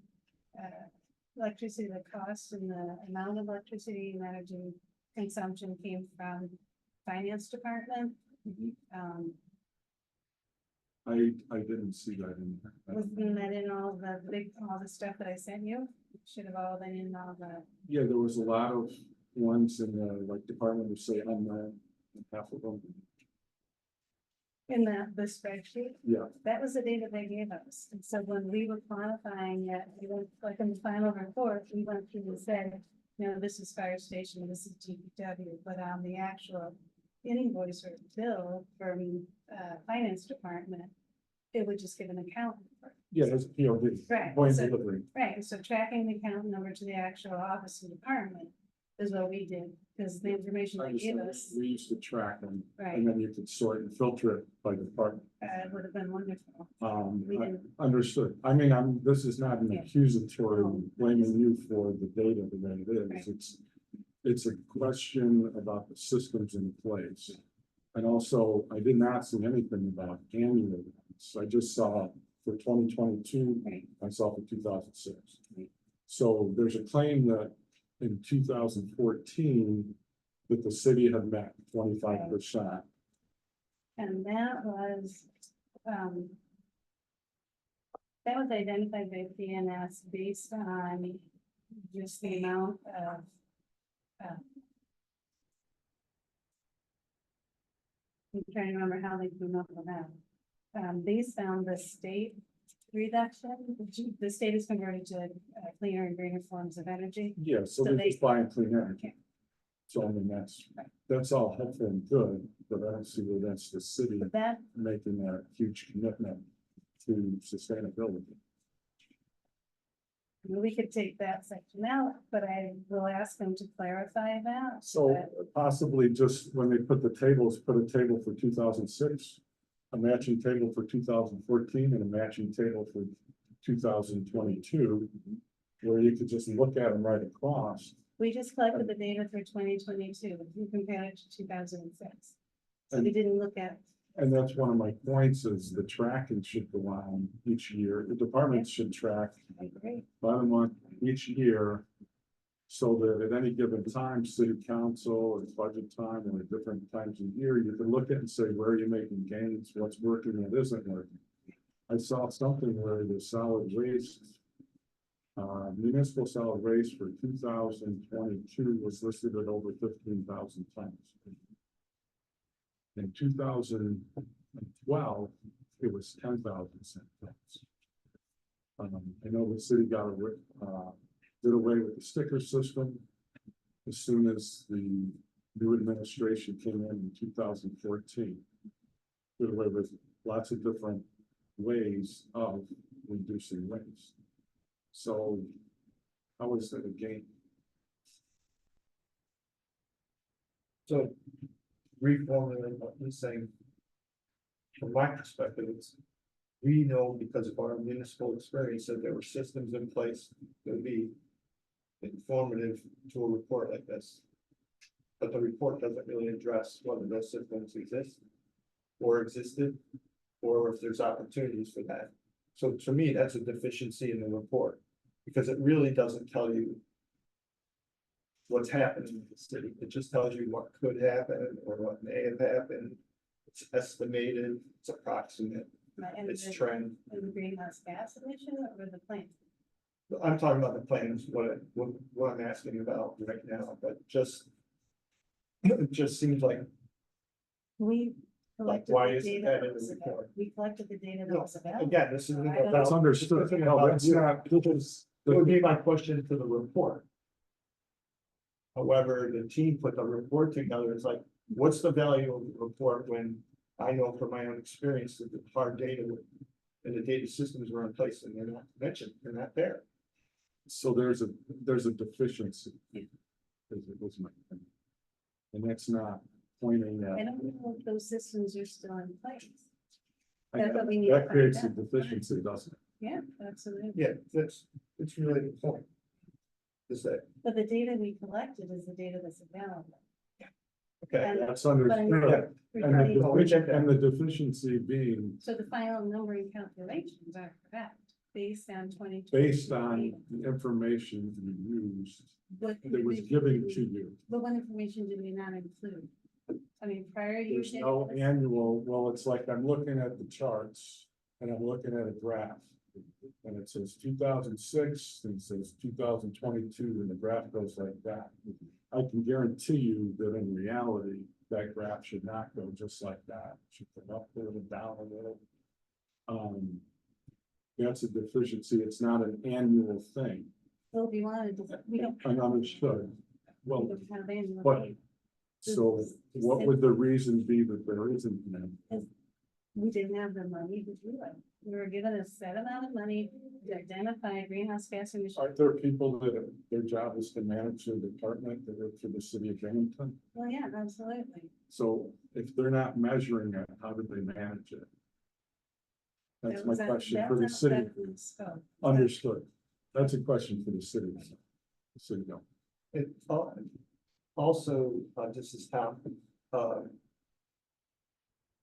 electricity, the cost and the amount of electricity and energy consumption came from finance department. I didn't see that in there. Wasn't that in all the stuff that I sent you? Should have all been in all the, Yeah, there was a lot of ones in the, like, Department of State, unknown, half of them. in the spreadsheet. Yeah, That was the data they gave us. And so when we were quantifying it, we went, like in the final report, we went through and said, you know, this is fire station, this is DPW, but on the actual invoice or bill from finance department, it would just give an account number. yeah, there's a POD, Right, point so- delivery. Right, so tracking the account number to the actual office and department is what we did, because the information I they gave understand. us, We used to track them, right, and then you could sort and filter it by department. would have been wonderful. We I didn't, understood. I mean, this is not an Yeah. accusatory No. blaming you for the data the way it Right. is. It's a question about the systems in place. And also, I did not see anything about annual events. I just saw for 2022, Right. I saw for 2006. Right. So there's a claim that in 2014, that the city had met 25%. and that was identified by PNS based on just the amount of I'm trying to remember how they came up with that. Based on the state reduction, the state is converted to cleaner and greener forms of energy. Yeah, so So they're they- just buying clean energy. Okay. So I mean, that's all helpful and good, but I don't see where that's the city But that, making a huge commitment to sustainability. we could take that section out, but I will ask them to clarify that. So possibly just when they put the tables, put a table for 2006, a matching table for 2014, and a matching table for 2022, where you could just look at them right across. We just collected the data for 2022, we compared it to 2006. So we And- didn't look at, And that's one of my points is the tracking should go on each year. The departments should track I agree, bottom line each year. So that at any given time, city council or budget time or at different times of year, you can look at and say, where are you making gains? What's working, what isn't working? I saw something where the solid waste. Municipal solid waste for 2022 was listed at over 15,000 tons. In 2012, it was 10,000 tons. I know the city did away with the sticker system as soon as the new administration came in 2014. Did away with lots of different ways of reducing waste. So how is that a gain? So reformulating what he's saying. From my perspective, it's, we know because of our municipal experience that there were systems in place that would be informative to a report like this. But the report doesn't really address whether those systems exist or existed, or if there's opportunities for that. So to me, that's a deficiency in the report. Because it really doesn't tell you what's happening in the city. It just tells you what could happen or what may have happened. It's estimated, it's approximate, And it's the- trend. and the greenhouse gas emission or the plant? I'm talking about the plans, what I'm asking about right now, but just. It just seems like, We collected why the isn't data that that in the was report? available. We collected the data that No, was available. again, this isn't I don't- about. That's understood. this isn't No, about that's you. not, this is, That would be my question to the report. However, the team put the report together, it's like, what's the value of the report when I know from my own experience that the hard data and the data systems were in place and they're not mentioned, they're not there. so there's a deficiency. Is it was my opinion. And that's not pointing I at. don't know if those systems are still in place. I That's know, what we need to that find creates a out. deficiency, doesn't it? Yeah, absolutely. Yeah, it's really the point. Is that, But the data we collected is the data that's available. okay, And- That's understood. And the deficiency being So the final numbering calculations are correct, based on 2020. based on the information you used What that was information given did to we- you. But what information did we not include? I mean, prior to you. There's getting no this- annual, well, it's like I'm looking at the charts and I'm looking at a graph. And it says 2006 and it says 2022 and the graph goes like that. I can guarantee you that in reality, that graph should not go just like that. It should go up a little, down a little. That's a deficiency. It's not an annual thing. Well, if you wanted, we don't. I understood. we Well, don't have annual but- data. so what would the reason be that there isn't then? We didn't have the money to do it. We were given a set amount of money to identify greenhouse gas emissions. Aren't there people that their job is to manage their department that work for the city of Binghamton? Well, yeah, absolutely. So if they're not measuring it, how do they manage it? That's That my was a- question that for the was city. outside of the scope. Understood. That's a question for the city. The city don't. it, also, this is Tom,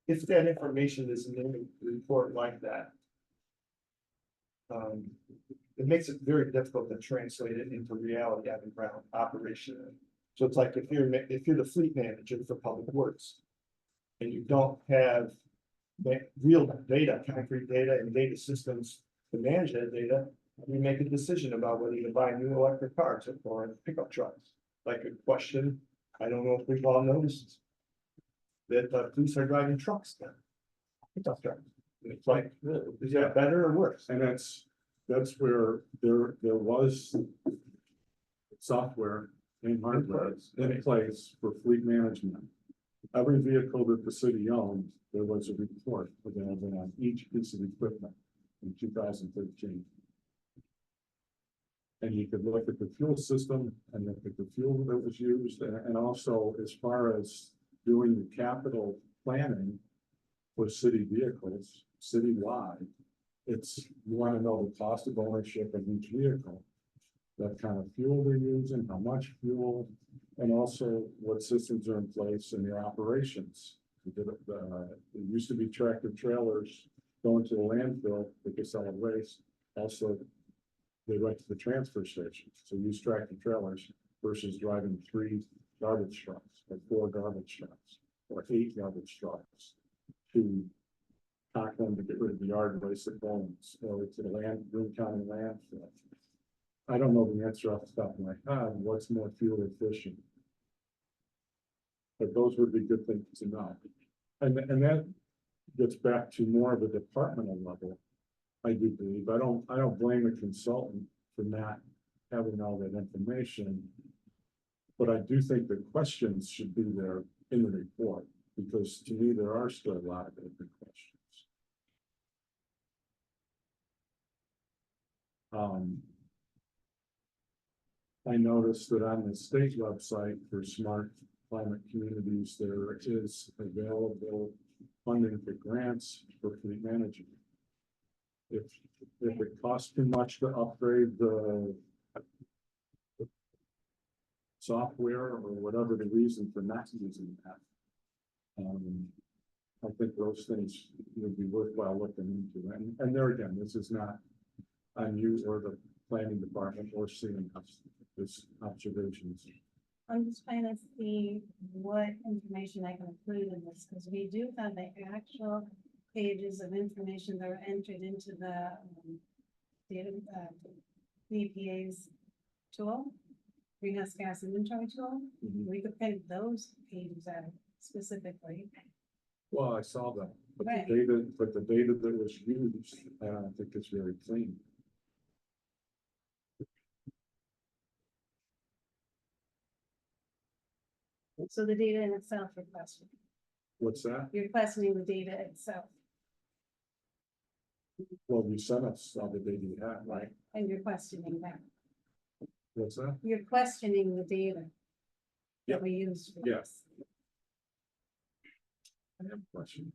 if that information is in a report like that, it makes it very difficult to translate it into reality on the ground operation. So it's like if you're the fleet manager for Public Works and you don't have real data, concrete data and data systems to manage that data, you make a decision about whether you buy new electric cars or pickup trucks. Like a question, I don't know if we've all noticed that police are driving trucks now. Pickup trucks. And it's like, is that better or worse? And that's where there was software and hardware in place for fleet management. Every vehicle that the city owned, there was a report available on each piece of equipment in 2013. And you could look at the fuel system and look at the fuel that was used, and also as far as doing the capital planning for city vehicles citywide. It's, you want to know the cost of ownership of each vehicle, what kind of fuel they're using, how much fuel, and also what systems are in place in your operations. It used to be tractor trailers going to the landfill, they could sell a waste. Also, they went to the transfer station, so use tractor trailers versus driving 3 garbage trucks, or 4 garbage trucks, or 8 garbage trucks to pack them to get rid of the yard waste at Bowman's, or to the Broome County landfill. I don't know the answer off the top of my head, what's more fuel efficient. But those would be good things to know. And that gets back to more of a departmental level. I do believe, I don't blame a consultant for not having all that information. But I do think the questions should be there in the report, because to me, there are still a lot of open questions. I noticed that on the state website for smart climate communities, there is available funding for grants for fleet management. If it costs too much to upgrade the software or whatever the reason for not using that, I think those things would be worthwhile looking into. And there again, this is not on you or the planning department or seeing us, this observations. I'm just trying to see what information I can include in this, because we do have the actual pages of information that are entered into the data, the EPA's tool, greenhouse gas inventory tool. Mhm. We could print those pages out specifically. Well, I saw that, but Right. the data that was used, I don't think it's very clean. So the data in itself you're questioning. What's that? You're questioning the data itself, Well, you sent us all the data you had, right? and you're questioning that. What's that? You're questioning the data Yeah. that we use for Yeah. this. I have a question.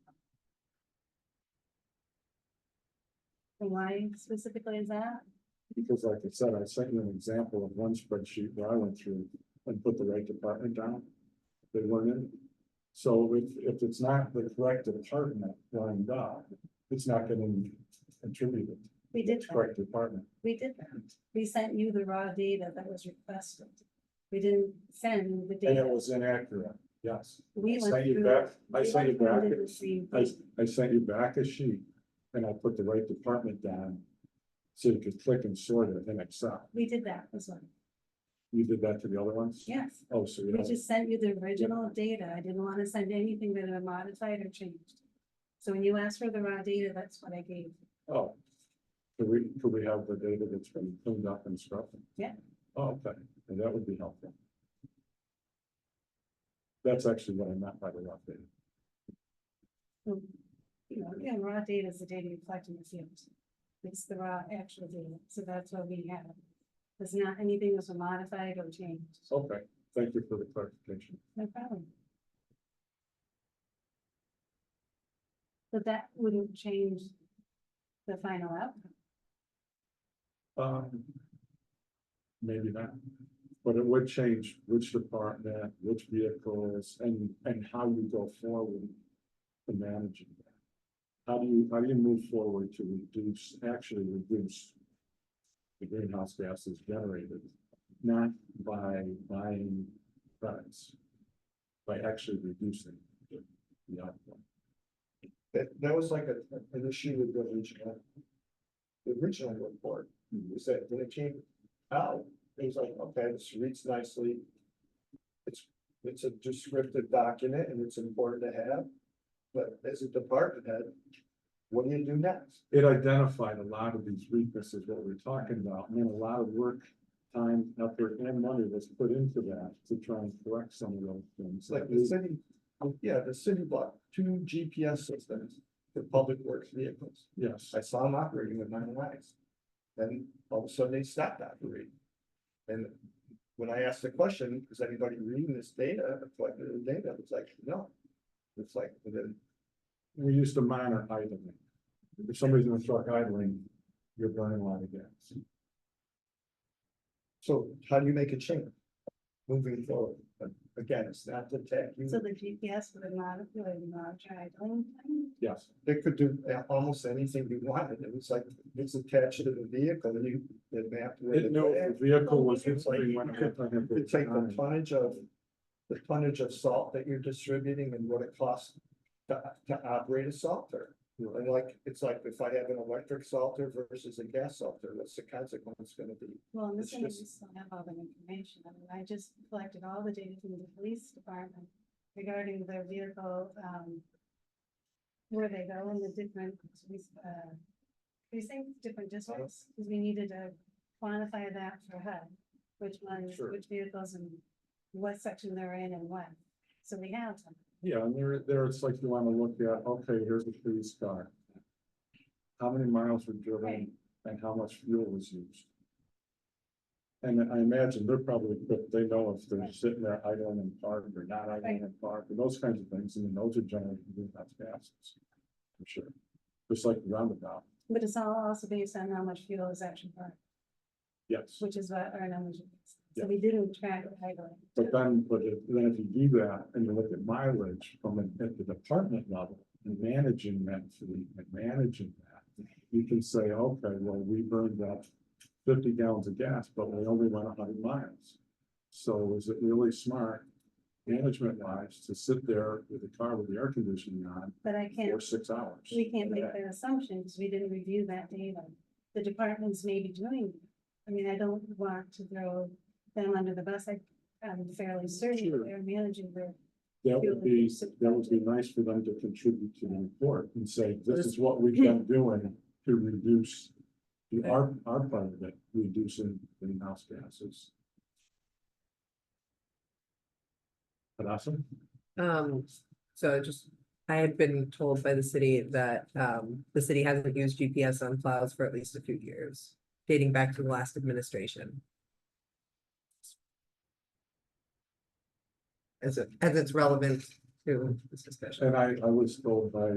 And why specifically is that? Because like I said, I sent you an example of one spreadsheet where I went through and put the right department down. They weren't in. So if it's not the correct department lined up, it's not getting contributed. We did It's that. correct department. We did that. We sent you the raw data that was requested. We didn't send the And data. it was inaccurate, yes. We I went sent you through- back, I we sent you went through and back, did the same I, thing. I sent you back a sheet and I put the right department down. So you could click and sort it in Excel. We did that as well. You did that to the other ones? Yes. Oh, so you We don't, just sent you the original data. I didn't want to send anything that had modified or changed. So when you asked for the raw data, that's what I gave. oh. Could we have the data that's been cleaned up and stuff? Yeah. Oh, okay, and that would be helpful. That's actually what I meant by the raw data. So, you know, again, raw data is the data you collect in the field. It's the raw actual data. So that's what we have. There's not anything that's modified or changed. Okay, thank you for the clarification. No problem. But that wouldn't change the final outcome. Maybe not, but it would change which department, which vehicles, and how you go forward to managing that. How do you move forward to actually reduce the greenhouse gases generated, not by buying credits, by actually reducing the output? That was like an issue with the original report, is that when it came out, it was like, okay, this reads nicely. It's a descriptive document and it's important to have, but as a department head, what do you do next? It identified a lot of these weaknesses, what we're talking about, and a lot of work, time, effort, and money was put into that to try and correct some of those things. It's like the city, the city bought 2 GPS systems for public works vehicles. Yes, I saw them operating with 9 lights. Then all of a sudden they stopped operating. And when I asked the question, is anybody reading this data, collecting the data, it's like, no. It's like, then, we used to monitor idling. If somebody's in a truck idling, you're burning a lot of gas. so how do you make a change moving forward? But again, it's not to attack you. So the GPS would not try idling time. Yes, They could do almost anything you wanted. It was like, it's attached to the vehicle and you, it mapped where it knew if the vehicle was insulating when it hit You could take the tonnage of salt that you're distributing and what it costs to operate a salter. And like, it's like if I have an electric salter versus a gas salter, what's the consequence gonna be? Well, in this It's one, we just- still have all the information. I mean, I just collected all the data from the police department regarding their vehicle, where they go in the different, precincts, different districts, because we needed to quantify that for HUD, which ones, Sure. which vehicles and what section they're in and when. So we have them. yeah, and there it's like you wanna look at, okay, here's a police car. How many miles were driven Right. and how much fuel was used? And I imagine they're probably, but they know if they're sitting there idling in park or not idling in park, and those kinds of things, and those are generating greenhouse gases. For sure, just like the roundabout, But it's all also based on how much fuel is actually burned, yes. which is what our numbers are. based on. Yeah. So we didn't track it idling. But then if you do that and you look at mileage at the department level and managing that fleet and managing that, you can say, okay, well, we burned up 50 gallons of gas, but we only went 100 miles. So is it really smart, management wise, to sit there with a car with the air conditioning on But I for can't, 6 hours? we can't make that assumption because we didn't review that data. The departments may be doing, I mean, I don't want to throw them under the bus. I'm fairly certain Sure. they're managing their. That would be nice for them to contribute to the report and say, this is what we've been doing to reduce our part of it, reducing greenhouse gases. But awesome. So I had been told by the city that, the city hasn't used GPS on plows for at least a few years, dating back to the last administration. As it's relevant to this discussion. And I was told by,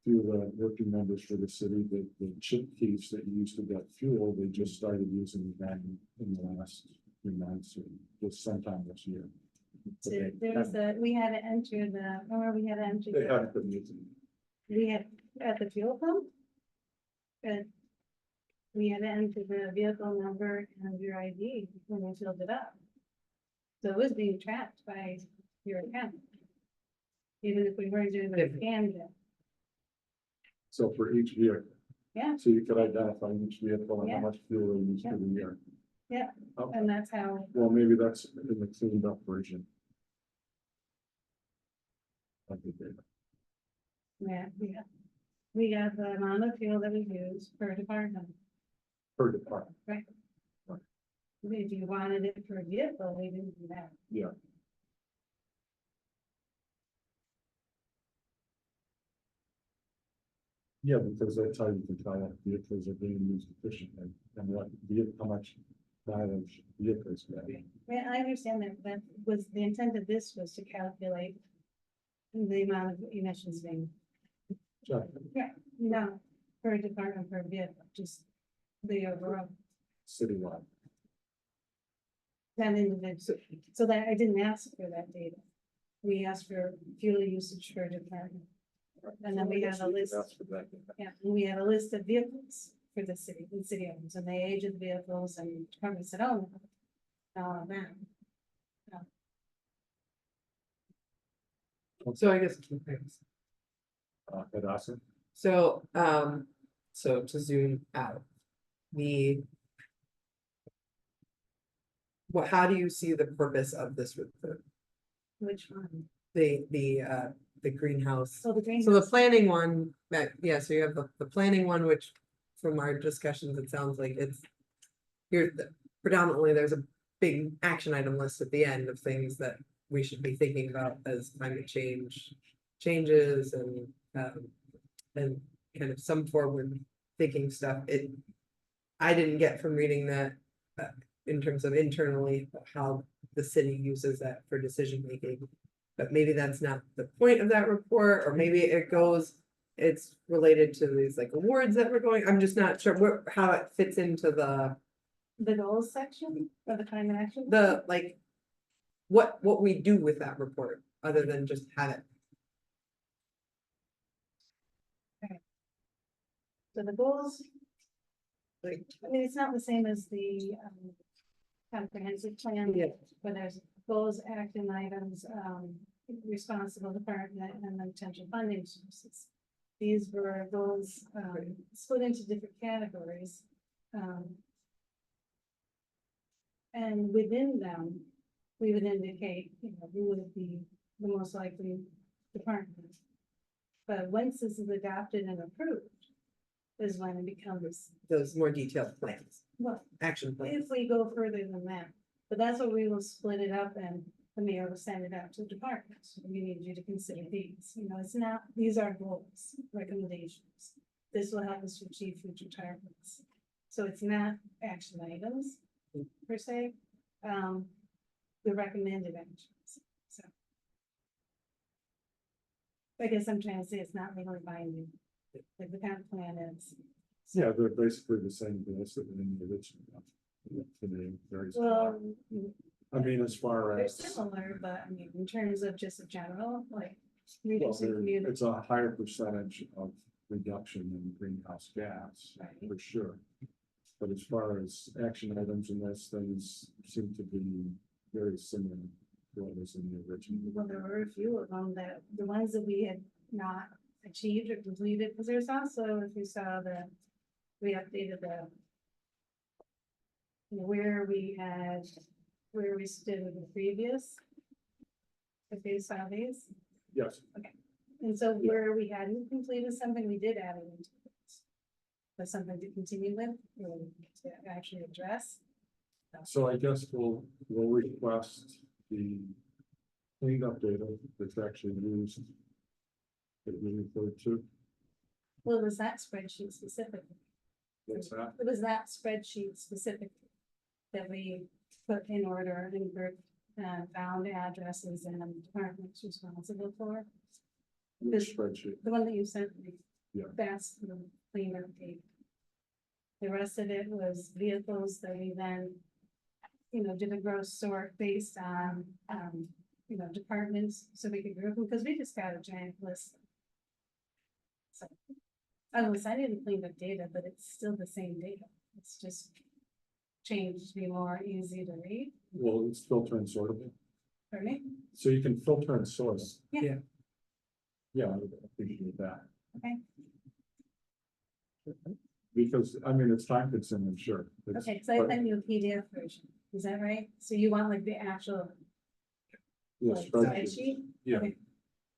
few of the working members for the city that the chip keys that you used to get fuel, they just started using them in the last few months, or just sometime this year. But We had to enter we had to enter. They haven't been using them. We had, at the fuel pump. And we had to enter the vehicle number and your ID when we filled it up. So it was being tracked by your account. Even if we weren't doing the scan yet. So for each vehicle. Yeah. So you could identify each vehicle and how Yeah. much fuel they use Yeah. for the year. Yeah. Okay. And that's how, Well, maybe that's in the cleaned up version. Of the data. yeah. We got the amount of fuel that we use per department. Per department. If you wanted it per vehicle, we didn't do that. Yeah. Yeah, because that's how you can tell if vehicles are being used efficiently and how much mileage vehicles get. Yeah, I understand that, that was, the intent of this was to calculate the amount of emissions being, no, per department, per vehicle, just the overall, Citywide. that individual. So that, I didn't ask for that data. We asked for fuel usage per department. And then we have a list, That's for that. yeah, and we had a list of vehicles for the city, owns, and the age of the vehicles, and departments that own them. Man. So I guess two things. At Austin. So, so to zoom out, how do you see the purpose of this report? Which one? The greenhouse. So the green. So the planning one, so you have the planning one, which from our discussions, it sounds like predominantly, there's a big action item list at the end of things that we should be thinking about as climate changes and kind of some forward thinking stuff. I didn't get from reading that in terms of internally, how the city uses that for decision making. But maybe that's not the point of that report, or maybe it's related to these like awards that we're going. I'm just not sure how it fits into the goals section of the climate action. what we do with that report, other than just have it. So the goals, I mean, it's not the same as the comprehensive plan. Yeah. But there's goals, action items, responsible department, and then potential funding sources. These were goals split into different categories. And within them, we would indicate, who would be the most likely department. But once this is adopted and approved, is when it becomes, Those more detailed plans, well, action plans. if we go further than that. But that's what we will split it up, and the mayor will send it out to departments. We need you to consider these, it's not, these are goals, recommendations. This will help us to achieve future targets. So it's not action items per se, the recommended actions, so. I guess I'm trying to say it's not legally binding, like the comp plan is. Yeah, they're basically the same goals that were in the original. To me, very Well, similar. I mean, as far they're as. similar, but I mean, in terms of just a general, like. Well, reducing community. it's a higher percentage of reduction in greenhouse gas, Right. for sure. But as far as action items and those things seem to be very similar to what was in the original. Well, there were a few of them that, the ones that we had not achieved or completed, because there's also, if you saw we updated where we stood with the previous. If you saw these, Yes, and so where we hadn't completed something, we did add it into it. But something to continue with, or to actually address. so I guess we'll request the cleaned up data that's actually used. That we referred to, Well, it was that spreadsheet specifically. what's that? It was that spreadsheet specifically that we put in order and grouped, found addresses and departments responsible for. Which spreadsheet? The one that you sent me. Yeah. That's the cleanup date. The rest of it was vehicles that we then, did a gross sort based on, departments, so we could group them, because we just got a giant list. So, unless I didn't clean up data, but it's still the same data. It's just changed to be more easy to read Well, it's filter and sortable, for me. so you can filter and sort. Yeah. Yeah, I would appreciate that. Okay. Because, I mean, it's time consuming, sure. It's- Okay, so I but sent you a PDF version. Is that right? So you want like the actual the like spreadsheet, spreadsheet? Yeah, Okay.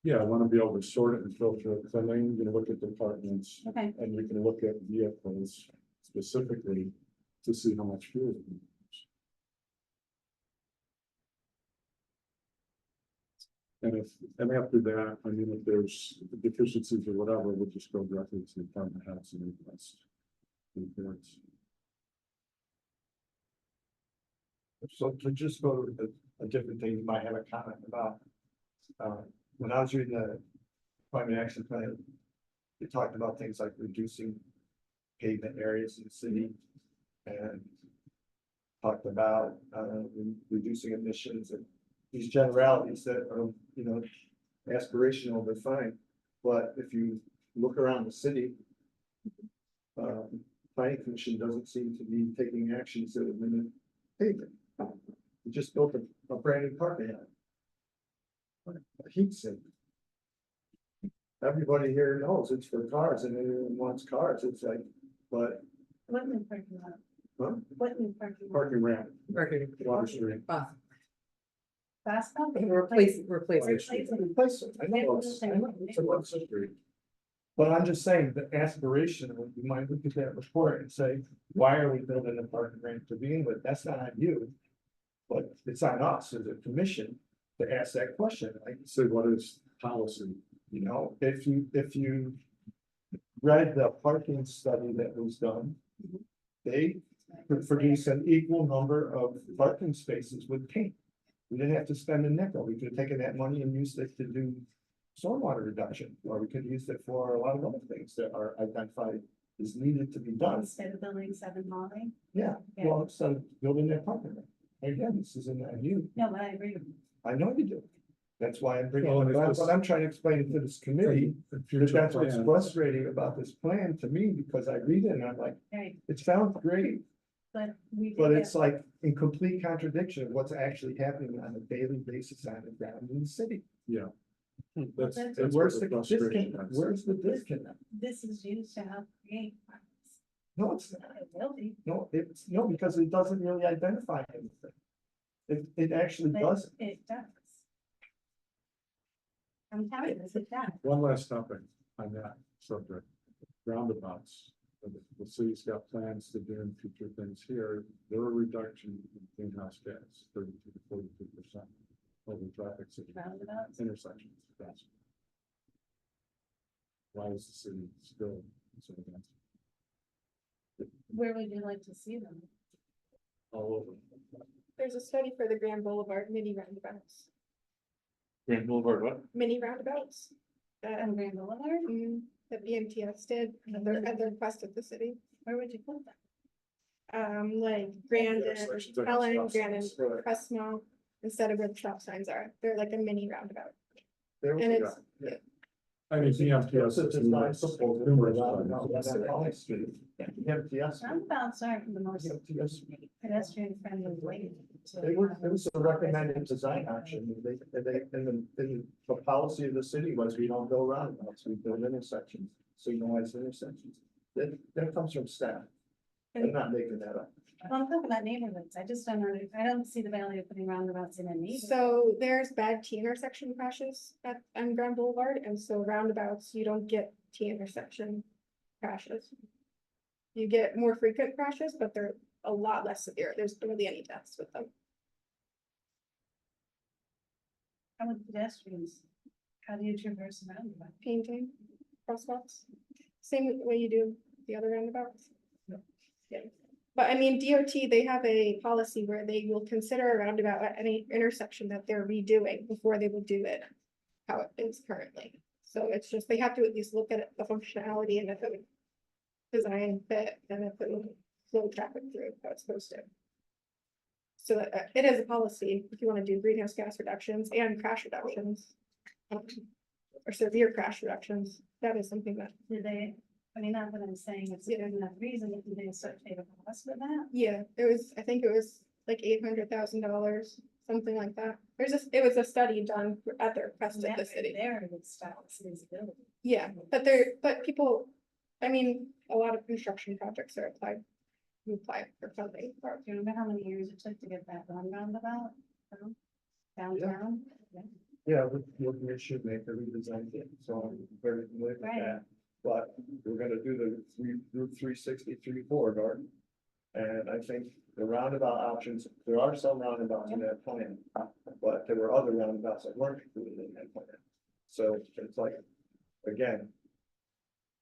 yeah, I wanna be able to sort it and filter it, because I mean, you can look at departments, Okay, and you can look at vehicles specifically to see how much fuel. we use. And after that, I mean, if there's deficiencies or whatever, we'll just go directly to the department heads and request reports. So to just go to a different thing, you might have a comment about. When I was reading the climate action plan, it talked about things like reducing pavement areas in the city. And talked about, reducing emissions and these generalities that are, aspirational, they're fine. But if you look around the city, planning commission doesn't seem to be taking actions that would limit pavement. We just built a brand new parking lot. A heat sink. Everybody here knows it's for cars and everyone wants cars. It's like, but, what new parking lot? huh? What new parking lot? Parking ramp, Working. Water Street. Fast car? Replacing. Replacing. Replacement. I know it's a lot of history. But I'm just saying the aspiration, you might look at that report and say, why are we building a parking ramp to begin with? That's not on you. But it's on us as a commission to ask that question. Like, Say, what is policy? if you read the parking study that was done, they produce an equal number of parking spaces with paint. We didn't have to spend a nickel. We could have taken that money and used it to do stormwater reduction, or we could use it for a lot of other things that are identified as needed to be done. Instead of building 7 Molly? Yeah, Yeah. well, so building that parking lot. Again, this isn't on you. No, but I agree. I know you do. That's why I'm bringing Well, it it's up. just- But I'm trying to explain it to this committee. Because that's what's frustrating about this plan to me, because I read it and I'm like, Right, it sounds great, but we. but did it's that- like in complete contradiction of what's actually happening on a daily basis on the ground in the city. Yeah. That's, That's- that's And where where's the the frustration disconnect? is. Where's the disconnect? This is used to help create parks. No, it's not. It will be. No, because it doesn't really identify anything. It actually but doesn't. It does. I'm telling you, it does. One last topic on that subject, roundabouts. The city's got plans to do in future things here. There are reduction in greenhouse gas, 32 to 42% over traffic Roundabouts. intersections. That's why is the city still so against Where would you like to see them? all over? There's a study for the Grand Boulevard mini roundabouts, Grand Boulevard, what? mini roundabouts. On Grand Boulevard? That BMTS did at the request of the city. Where would you put them? Like Grand and Intersections that have Helen, stop Grand and signs. Right. Crestmont, instead of where the stop signs are. They're like a mini roundabout. There we And go. it's, Yeah. I mean, CMTS Such is as numerous, support numerous around times. that College Street. MTS. Roundabouts aren't the most MTS. pedestrian friendly way. It was a recommended design action. The policy of the city was we don't go roundabouts, we build intersections, signalized intersections. That comes from staff. I'm not making that up. Well, I'm talking about neighborhoods. I just don't know. I don't see the value of putting roundabouts in a neighborhood. So there's bad T intersection crashes on Grand Boulevard, and so roundabouts, you don't get T intersection crashes. You get more frequent crashes, but they're a lot less severe. There's barely any deaths with them. How with pedestrians? How do you traverse a roundabout? Painting, crosswalks, same way you do the other roundabouts. Yeah, but I mean, DOT, they have a policy where they will consider a roundabout at any intersection that they're redoing before they will do it how it is currently. So it's just, they have to at least look at it, the functionality and if it would design fit and if it would flow traffic through how it's supposed to. So it is a policy if you want to do greenhouse gas reductions and crash reductions. Or severe crash reductions, that is something that, Do they, I mean, not that I'm saying it's a good enough reason, but do they associate a cost with that? yeah, I think it was like $800,000, something like that. It was a study done at the request of That the right city. there would stop visibility. Yeah, but people, I mean, a lot of construction projects are apply for funding. Do you remember how many years it took to get that one roundabout? Downtown? Yeah. Yeah, with the shoemaker, we designed it, so I'm very familiar with Right. that. But we're gonna do the Route 363 corridor. And I think the roundabout options, there are some roundabouts in that plan, but there were other roundabouts that weren't included in that plan. So it's like, again,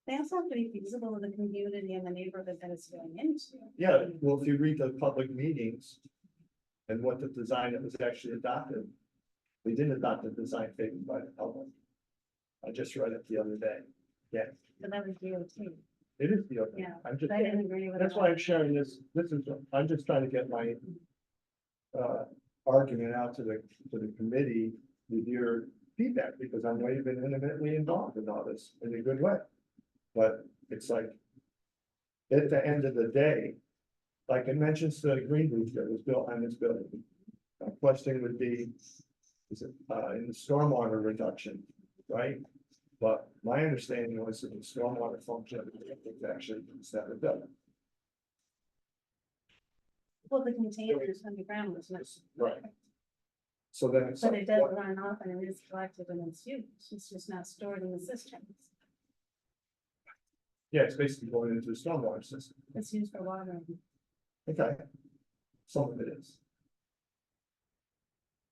They also have to be feasible to the community and the neighborhood that it's going into. yeah, well, if you read the public meetings. And what the design that was actually adopted. We didn't adopt the design favored by the public. I just read it the other day. Yeah, But that was DOT. it is the, Yeah, I'm just. but I didn't agree with. That's why I'm sharing this, I'm just trying to get my. Argument out to the committee with your feedback, because I'm way been intimately involved in all this in a good way. But it's like. At the end of the day. Like it mentions the green roof that was built on this building. My question would be. Is it in the stormwater reduction, right? But my understanding was that the stormwater function is actually instead of building. Well, the containers underground was nice. Right. So then it's But like, it does what- run off and it is collected and it's used. It's just not stored in the systems. yeah, it's basically going into the stormwater system. It's used for water. Okay. Some of it is.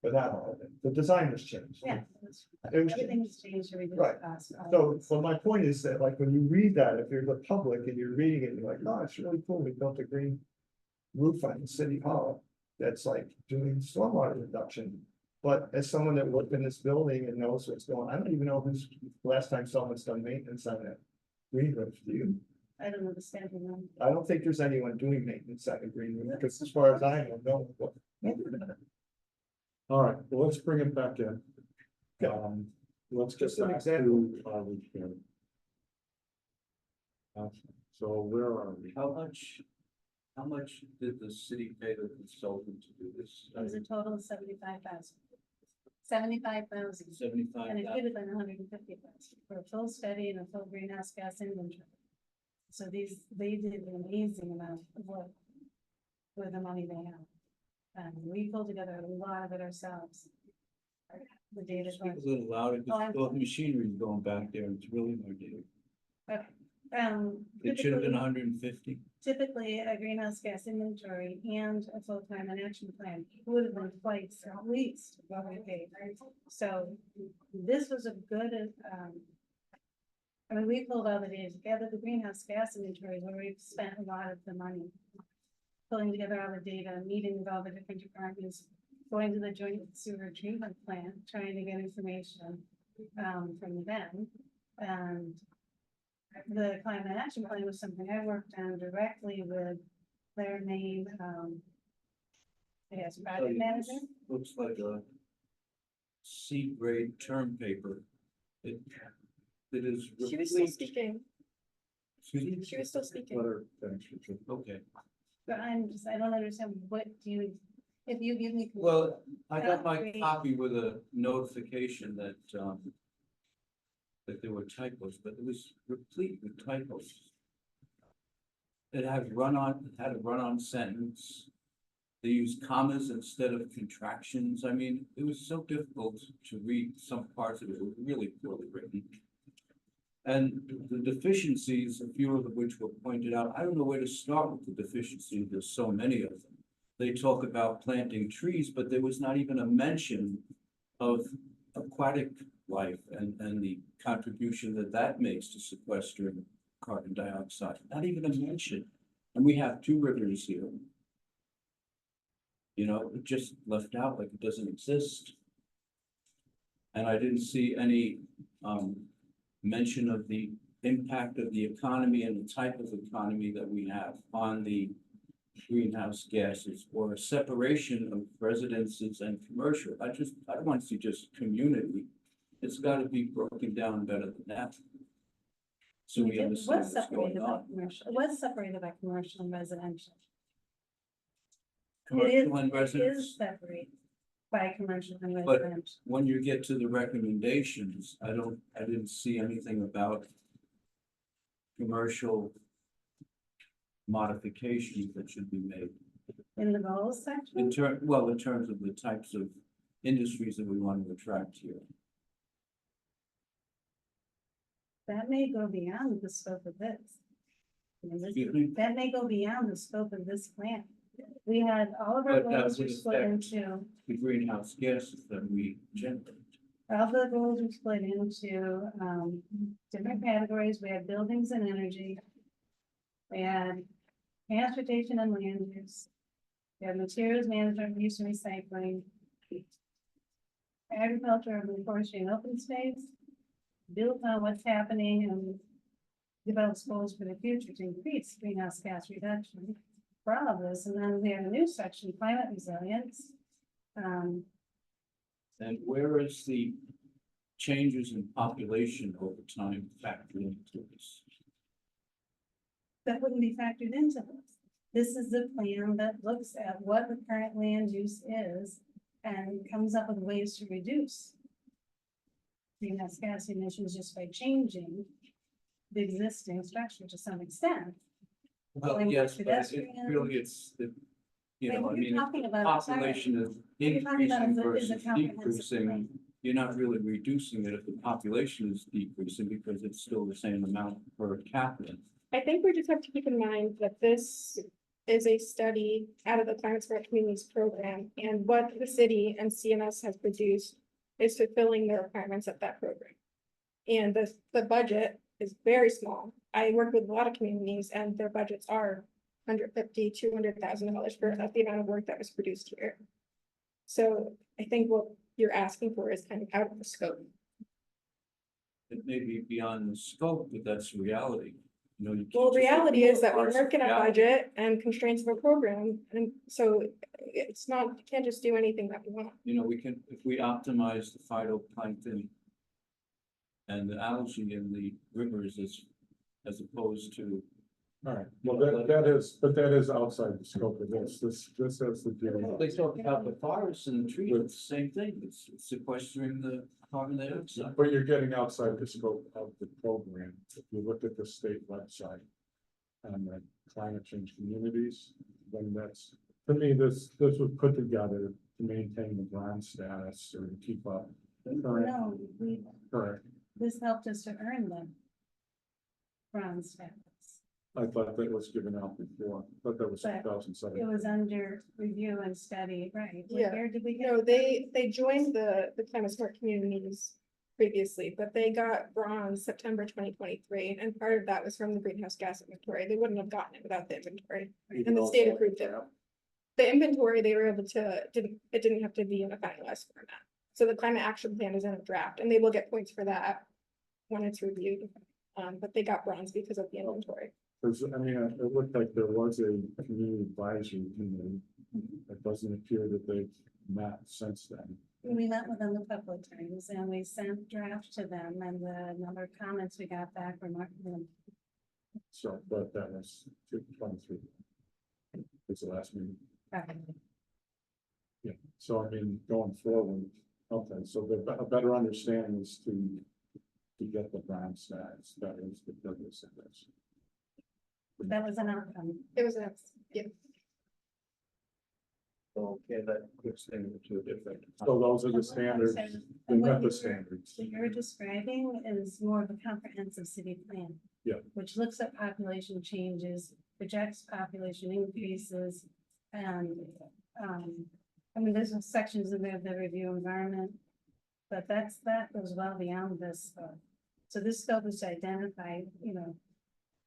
But not all of it. The design was changed. Yeah. It was Everything has changed to reduce Right. costs. So my point is that like when you read that, if you're the public and you're reading it, you're like, oh, it's really cool. We built a green roof on City Hall. That's like doing stormwater reduction. But as someone that worked in this building and knows what's going on, I don't even know who's the last time someone's done maintenance on that green roof. Do you? I don't understand them. I don't think there's anyone doing maintenance on a green roof because as far as I know, no one. All right, well, let's bring it back in. Yeah. Let's get Just an back example. to, weekend. So where are we? How much did the city pay the consultant to do this? It was a total of 75,000. 75,000. 75. And it could have been 150,000 for a full study and a full greenhouse gas inventory. So they did an amazing amount of work with the money they have. And we pulled together a lot of it ourselves. The data. Speak a little louder, Oh, I'm because the machinery is going back there, and it's really more data. Okay. It should have been Typically- 150. Typically, a greenhouse gas inventory and a full climate action plan would have been twice at least what we paid. So this was a good, I mean, we pulled all the data together, the greenhouse gas inventory where we've spent a lot of the money. Pulling together all the data, meeting with all the different departments, going to the joint sewer treatment plant, trying to get information from them. And the climate action plan was something I worked on directly with their main, I guess, project manager. Looks like a C grade term paper. that is She was still replete. speaking. Excuse me? She was still speaking. Letter, thanks, Richard. Okay, But I don't understand, what do you, if you give me. well, I got my Great. copy with a notification that, that there were typos, but it was replete with typos. It had a run-on sentence. They used commas instead of contractions. I mean, it was so difficult to read some parts of it. It was really poorly written. And the deficiencies, a few of which were pointed out, I don't know where to start with the deficiencies. There's so many of them. They talk about planting trees, but there was not even a mention of aquatic life and the contribution that that makes to sequestering carbon dioxide. Not even a mention. And we have two rivers here. You know, it just left out like it doesn't exist. And I didn't see any mention of the impact of the economy and the type of economy that we have on the greenhouse gases, or a separation of residences and commercial. I don't want to see just community. It's got to be broken down better than that. So we understand What's what's separated going by on. commercial, what's separated by commercial and residential? Commercial and It is residence. separated by commercial and But- residential. When you get to the recommendations, I didn't see anything about commercial modifications that should be made. In the goals section? In terms of the types of industries that we want to attract here. That may go beyond the scope of this. I mean, Excuse me? That may go beyond the scope of this plan. We had all of our But that goals were would split affect- into, The greenhouse gases that we generate. all the goals were split into, different categories. We had buildings and energy. We had transportation and land use. We had materials management, use and recycling. Agriculture and forestry and open space. Built on what's happening and develops goals for the future to increase greenhouse gas reduction for all of this. And then we have a new section, climate resilience. And where is the changes in population over time factored into this? That wouldn't be factored into this. This is the plan that looks at what the current land use is and comes up with ways to reduce greenhouse gas emissions just by changing the existing structure to some extent. Well, Like yes, but it pedestrian- really it's the, you know, Like, I what you're mean, if talking the about, sorry. population is What you're talking about increasing is a versus comprehensive decreasing, plan. you're not really reducing it if the population is decreasing because it's still the same amount per capita. I think we just have to keep in mind that this is a study out of the Climate Smart Communities program, and what the city and CMS has produced is fulfilling the requirements of that program. And the budget is very small. I work with a lot of communities and their budgets are $150,000, $200,000 for the amount of work that was produced here. So I think what you're asking for is kind of out of the scope. It may be beyond the scope, but that's reality. You know, you can't Well, just reality is that ignore we're working a reality. budget and constraints of a program, and so it's not, you can't just do anything that we want. You know, we can, if we optimize the phytoplankton and the algae in the rivers as opposed to, All right, well, that is outside the scope of this has to do. they talk about the forests and the trees, it's the same thing, it's sequestering the carbon dioxide. But you're getting outside the scope of the program. If you look at the state website and the climate change communities, then that's, to me, this was put together to maintain the bronze status or to keep up. Current, No, correct. this helped us to earn the bronze status. I thought that was given out before, but that was But 2007. It was under review and study, right? Yeah. Where did we get? No, they joined the Climate Smart Communities previously, but they got bronze September 2023, and part of that was from the greenhouse gas inventory. They wouldn't have gotten it without the inventory, and the state approved it. The inventory, they were able to, it didn't have to be in a finalized format. So the climate action plan is in a draft, and they will get points for that when it's reviewed. But they got bronze because of the inventory. Because, I mean, it looked like there was a community advisory committee. It doesn't appear that they've met since then. We met with them a couple of times and we sent draft to them and the number of comments we got back were remarkable. So, but that was 23. It's the last meeting. Yeah, so I mean, going forward, okay, so a better understanding is to get the brown stats, that is the purpose of this. That was an outcome. It was a, yeah, Okay, that puts things into a different. So those are the standards, they And what met the you were- standards. What you're describing is more of a comprehensive city plan. Yeah. Which looks at population changes, projects population increases, and, I mean, there's some sections in there that review environment. But that goes well beyond this scope. So this scope is to identify,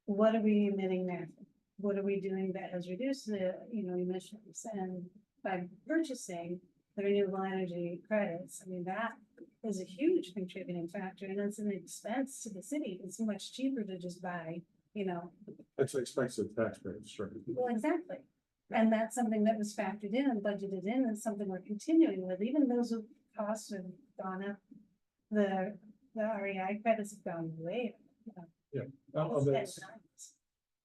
what are we emitting there? What are we doing that has reduced the, emissions? And by purchasing the renewable energy credits, I mean, that is a huge contributing factor and it's an expense to the city. It's much cheaper to just buy, It's expensive taxpayers, sure. well, exactly. And that's something that was factored in and budgeted in and something we're continuing with, even those costs have gone up. The REI credits have gone way up. Oh, that's,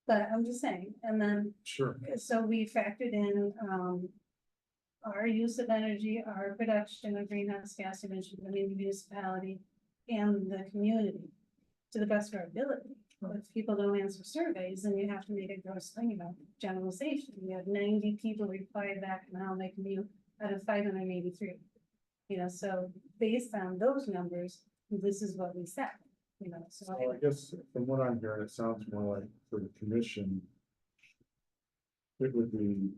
But I'm just saying, and then sure, so we factored in, our use of energy, our production of greenhouse gas emissions, I mean, the municipality and the community to the best of our ability. If people don't answer surveys, then you have to make a gross thing about generalization. We had 90 people reply back and how they commute out of 583. So based on those numbers, this is what we set, so. so I guess from what I'm hearing, it sounds more like for the commission, it would be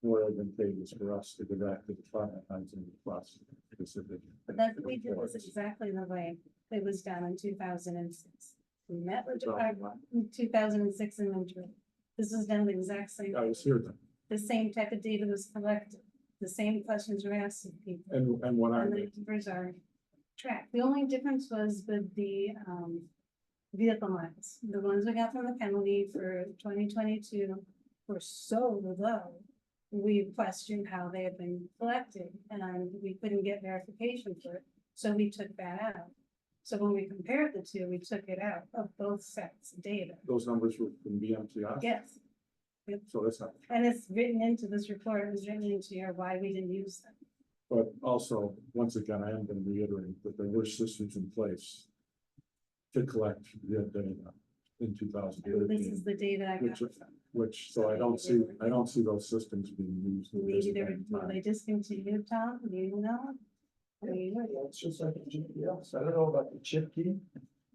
more advantageous for us to go back to the department heads and request specific. But that's what we did was exactly the way it was done in 2006. We met with department in 2006 in Montreal. This was done the exact same, I was here then, the same type of data was collected, the same questions were asked of people. and what And I'm, the numbers are tracked. The only difference was with the vehicle miles. The ones we got from the penalty for 2022 were so low. We questioned how they had been collected and we couldn't get verification for it. So we took that out. So when we compared the two, we took it out of both sets of data. those numbers were from BMTI. Yes. So that's not, And it's written into this report, it was written into your why we didn't use them. but also, once again, I am going to reiterate that there were systems in place to collect the data in two thousand And this thirteen, is the data I got. which, so I don't see those systems being used. at this Maybe they point in were, time. they discontinued, Tom, you know? I mean, It's just like a GPS. I don't know about the chip key,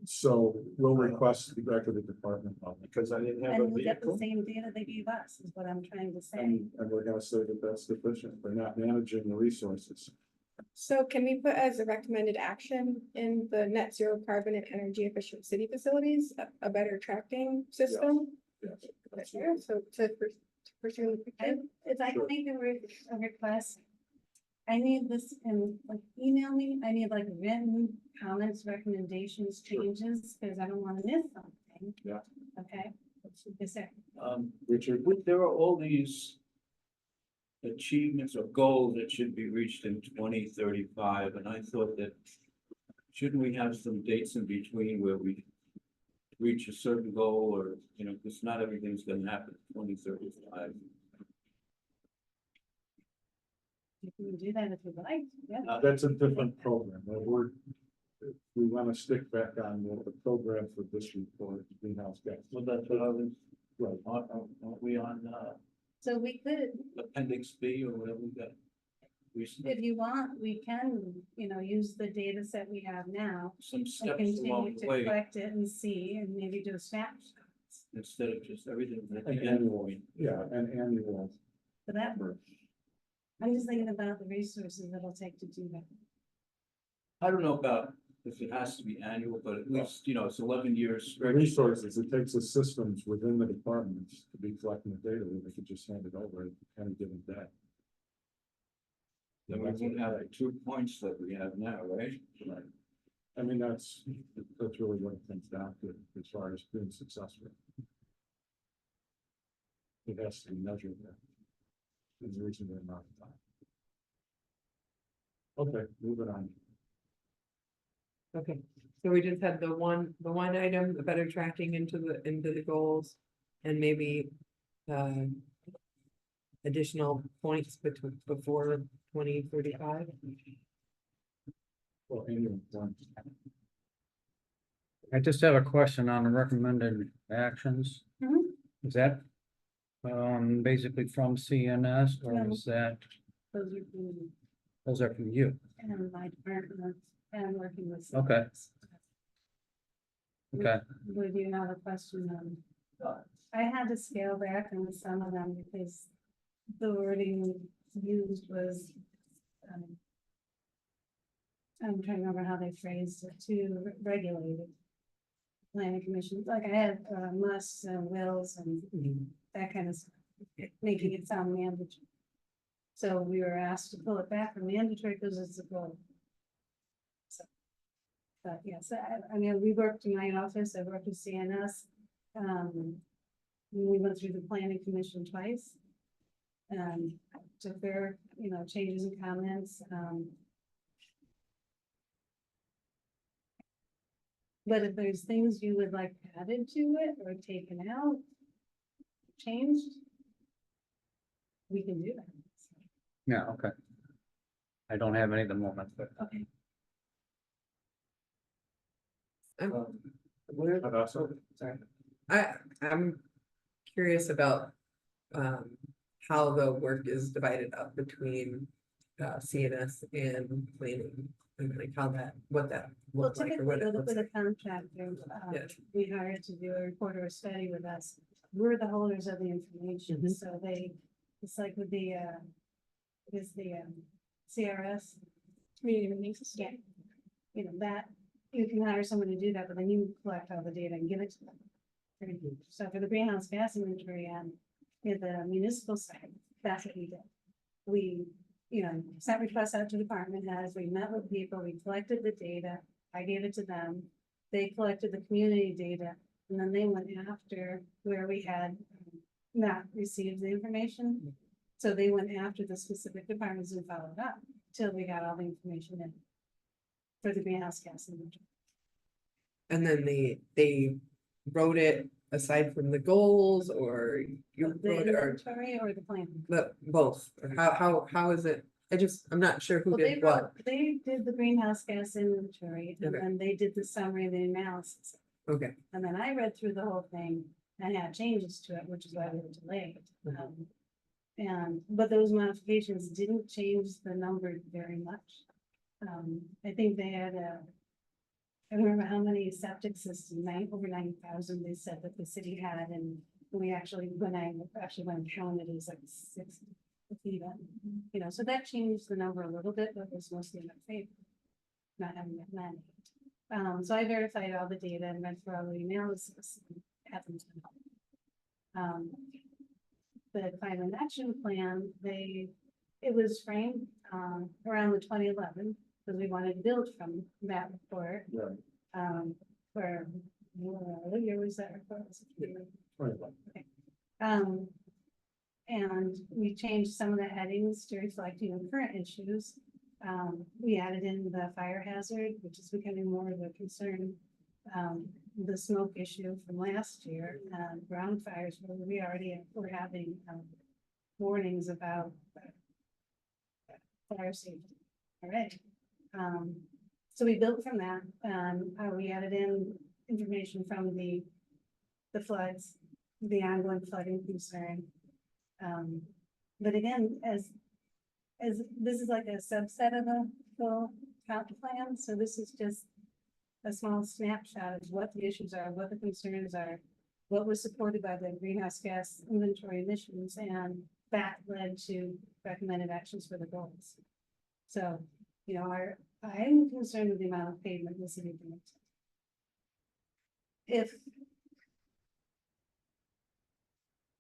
So we'll request the back of the department of it, because I didn't have a and we get the vehicle. same data they gave us, is what I'm trying to say. and we're gonna say that that's deficient, we're not managing the resources. so can we put as a recommended action in the net zero carbon and energy efficient city facilities, a better tracking system? Yes. There, so to pursue. If I Sure. can make a request, I need this in, like, email me, I need like written comments, recommendations, Sure. changes, because I don't want to miss something. Yeah. Okay, yes, sir. Richard, There are all these achievements or goals that should be reached in 2035, and I thought that shouldn't we have some dates in between where we reach a certain goal, or, because not everything's gonna happen in 2035. You can do that if you like, yeah. that's a different program, we wanna stick back on the program for this report, greenhouse gas. Well, that's what I was, Right. aren't we on, So we could, appendix B or whatever we got? Recently, if you want, we can, use the data set we have now some and steps continue along to the way, collect it and see, and maybe do a snapshot. instead of just everything at the An end annual, point. yeah, an annual. For that, I'm just thinking about the resources it'll take to do that. I don't know about if it has to be annual, but at least, it's 11 years. The stretch. resources, it takes the systems within the departments to be collecting the data, where they could just hand it over at any given day. Then we won't have the 2 points that we have now, right? Right. I mean, that's really what it comes down to, as far as being successful. It has to be measured in a reasonable amount of time. Okay, moving on. Okay, so we just had the one item, the better tracking into the goals. And maybe, additional points before 2035. Well, annual one. I just have a question on the recommended actions. Mhm. Is that basically from CNS or No. is that, Those are from, those are from you? and my department, and working with. Okay. students. Okay, Would you have a question on? I had to scale back on some of them because the wording used was. I'm trying to remember how they phrased it, too regulated. Planning commission, like I had musts and wills and that kind of stuff, making it sound mandatory. So we were asked to pull it back from mandatory because it's a goal. So, but yes, I mean, we worked in my office, I worked with CNS. We went through the planning commission twice. Took their, changes and comments, but if there's things you would like added to it or taken out, changed, we can do that. yeah, okay. I don't have any at the moment, but Okay. I'm curious about, how the work is divided up between, CNS and planning. And like what that Well, looks like or typically what it with looks a like. contractor, Yeah. we hired to do a report or a study with us. We're the holders of the information, Mhm. so it's like with the, CRS. Community release. Yeah. That, you can hire someone to do that, but then you collect all the data and give it to them. So for the greenhouse gas inventory and the municipal side, that's what we did. We, sent requests out to department heads, we met with people, we collected the data, I gave it to them. They collected the community data, and then they went after where we had not received the information. So they went after the specific departments and followed up till we got all the information in for the greenhouse gas inventory. And then they wrote it aside from the goals or you The wrote it or inventory or the plan? both, or how is it? I'm not sure who Well, did what. they did the greenhouse gas inventory and Okay. then they did the summary of the analysis. Okay, And then I read through the whole thing and had changes to it, which is why we were delayed. But those modifications didn't change the number very much. I think they had I don't remember how many septic systems, over 9,000 they said that the city had, and when I went and counted, it was like 6 even, so that changed the number a little bit, but it was mostly in our favor. Not having that many. So I verified all the data and went through all the analysis and had them done. The climate action plan, it was framed around the 2011, because we wanted to build from that report. Right. Where, what year was that report? Was it 21. Okay. And we changed some of the headings to reflect, current issues. We added in the fire hazard, which is becoming more of a concern. The smoke issue from last year, ground fires, where we already were having warnings about fire safety. All right. So we built from that. We added in information from the floods, the ongoing flooding concern. But again, as this is like a subset of the full comp plan, so this is just a small snapshot of what the issues are, what the concerns are, what was supported by the greenhouse gas inventory emissions, and that led to recommended actions for the goals. So, I'm concerned with the amount of pavement in the city of Binghamton.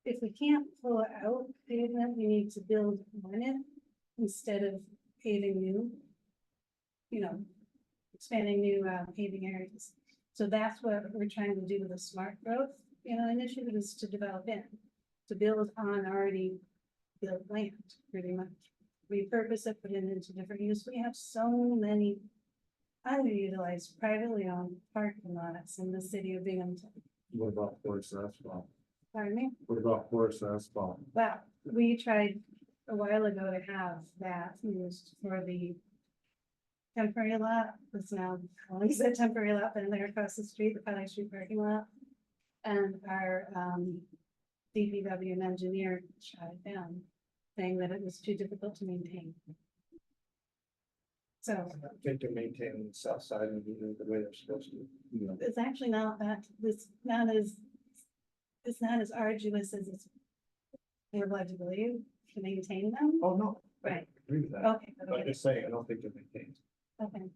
If we can't pull out pavement, we need to build on it instead of paving new, expanding new paving areas. So that's what we're trying to do with the smart growth, initiative, is to develop in, to build on already built land, pretty much. repurpose it, put it into different use. We have so many underutilized privately owned parking lots in the city of Binghamton. What about porous asphalt? Pardon me? What about porous asphalt? Well, we tried a while ago to have that used for the temporary lot, it's now, only said temporary lot, but they're across the street, the Pine Street parking lot. And our, DPW and engineer shot it down, saying that it was too difficult to maintain. So I think they're maintaining the south side of the way they're supposed to. You know, it's actually not that, it's not as arduous as it's we're led to believe to maintain them. Oh, no. I Right. Agree with that. Okay, But I'm okay, just saying, I don't think they're maintained okay,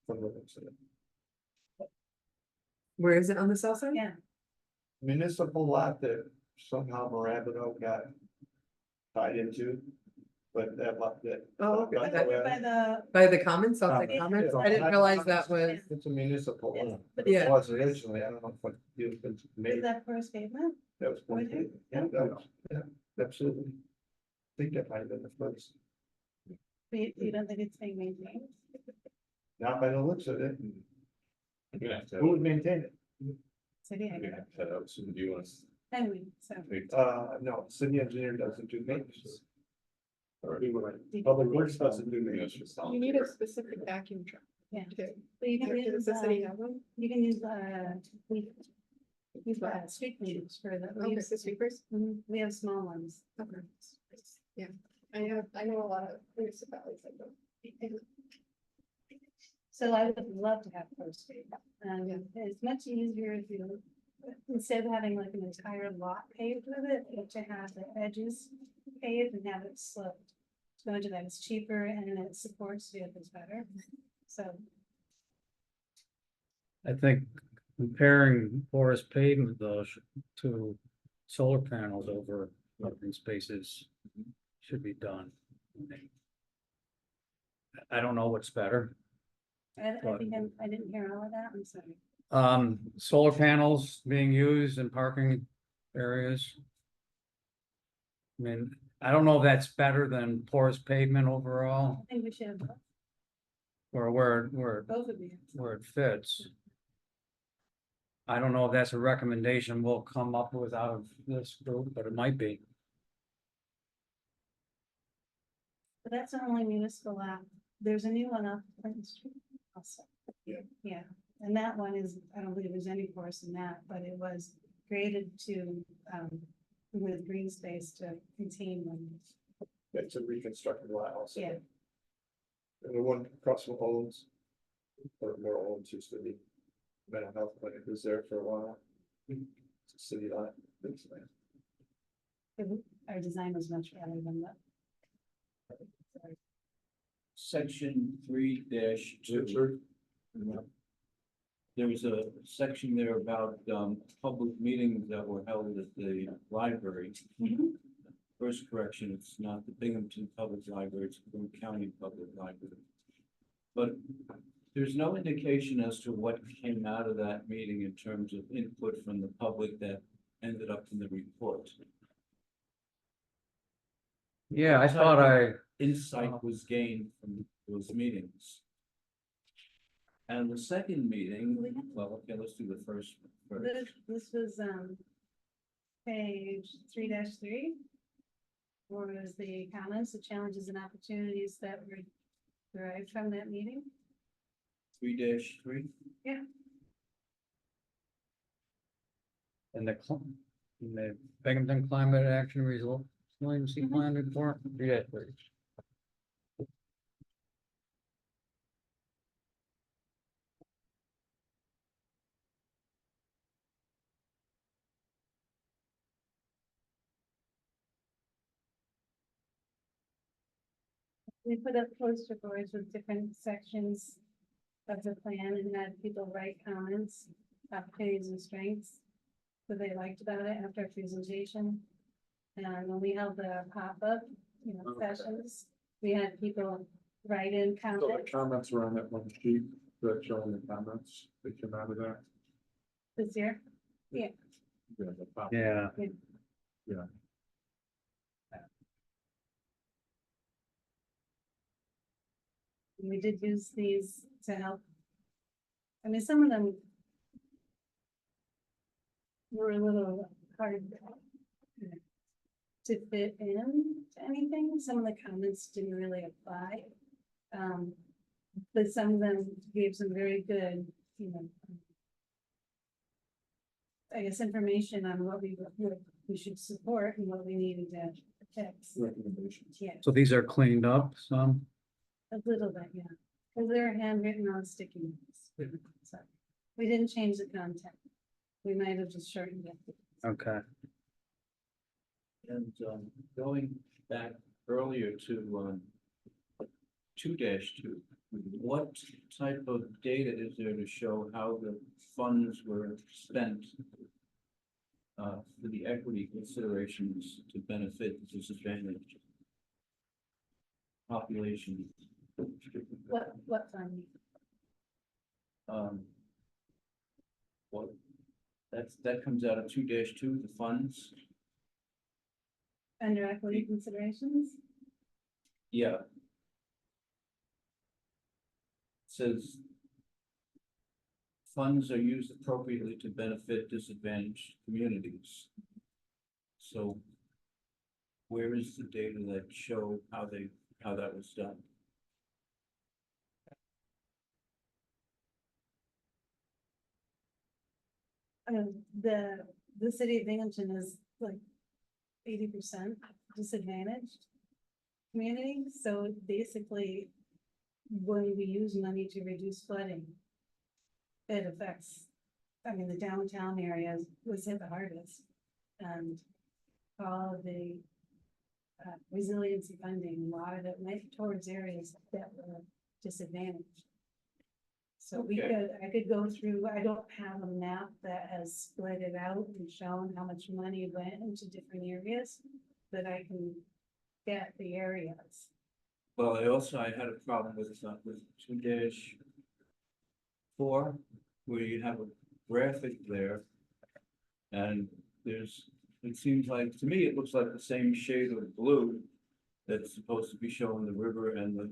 from the looks of it. Where is it on the south side? yeah. Municipal lot that somehow Morabito got tied into, but that lot that. Oh, okay. got By away- By the commons, South Side Yeah. Commons? I didn't realize that was, It's a municipal Yes, lot, but but Yeah. it was originally, I don't know what it's Is made, that first pavement? that was. Was it? Yeah, that was, yeah, absolutely. I think that might have been the first, You don't think it's being maintained? not by the looks of it. I'm gonna have to, Who would maintain it? City, I'm gonna have to head out soon. Do you want us anyway, so. to? No, city engineer doesn't do maintenance. or do what I- Public works doesn't do Yes, maintenance. just You need a specific vacuum truck Yeah. too. But you can Does use, the city have one? you can use, street cleaners for the. Okay, the sweepers? We have small ones. Okay. Yeah, I know a lot of municipalities that don't. So I would love to have first aid. It's much easier if you, instead of having like an entire lot paved with it, to have the edges paved and have it sloped. So much of that is cheaper and it supports vehicles better. So, I think comparing porous pavement though to solar panels over open spaces should be done. I don't know what's better. I think I didn't hear all of that, I'm sorry. Solar panels being used in parking areas. I mean, I don't know if that's better than porous pavement overall, I think we should have or where both of you. it fits. I don't know if that's a recommendation we'll come up with out of this group, but it might be. But that's the only municipal lot. There's a new one off Clinton Street also. Yeah. Yeah, and that one is, I don't believe there's any force in that, but it was created to, with green space to contain them. It's a reconstructed lot also. Yeah. And the one across from Owens, or more Owens used to be, mental health clinic was there for a while. It's a city lot. It's nice. Our design was much better than that. Section 3-2. There was a section there about public meetings that were held at the library. First correction, it's not the Binghamton Public Library, it's the Broome County Public Library. But there's no indication as to what came out of that meeting in terms of input from the public that ended up in the report. Yeah, I thought Insight was gained from those meetings. And the second meeting, well, okay, let's do the first. This was, page 3-3. Or was the comments, the challenges and opportunities that were derived from that meeting? 3-3. in the Binghamton Climate Action Resiliency Plan report. Yeah, please. We put up poster boards with different sections of the plan and had people write comments, opportunities and strengths. What they liked about it after our presentation. And when we held the pop-up, sessions, we had people write in So the comments. comments were on that one sheet that showing the comments that came out of that. This year. Yeah, the top. Yeah. Yeah. We did use these to help. I mean, some of them were a little hard to fit in to anything. Some of the comments didn't really apply. But some of them gave some very good, you know, I guess, information on what we should support and what we needed to fix. Recommendations. Yeah, So these are cleaned up some? a little bit, yeah, because they're handwritten on sticky notes. So we didn't change the content. We might have just shortened it. Okay. And going back earlier to 2-2, what type of data is there to show how the funds were spent for the equity considerations to benefit the disadvantaged population? What fund? What, that comes out of 2-2, the funds? Under equity considerations? Yeah. Says funds are used appropriately to benefit disadvantaged communities. So where is the data that show how that was done? The city of Binghamton is like 80% disadvantaged community, so basically, when we use money to reduce flooding, it affects, I mean, the downtown area was hit the hardest, and all of the resiliency funding, a lot of it went towards areas that were disadvantaged. So I could go through, I don't have a map that has split it out and shown how much money went into different areas, but I can get the areas. Well, I had a problem with 2-4, where you have a graphic there. And it seems like, to me, it looks like the same shade of blue that's supposed to be showing the river and the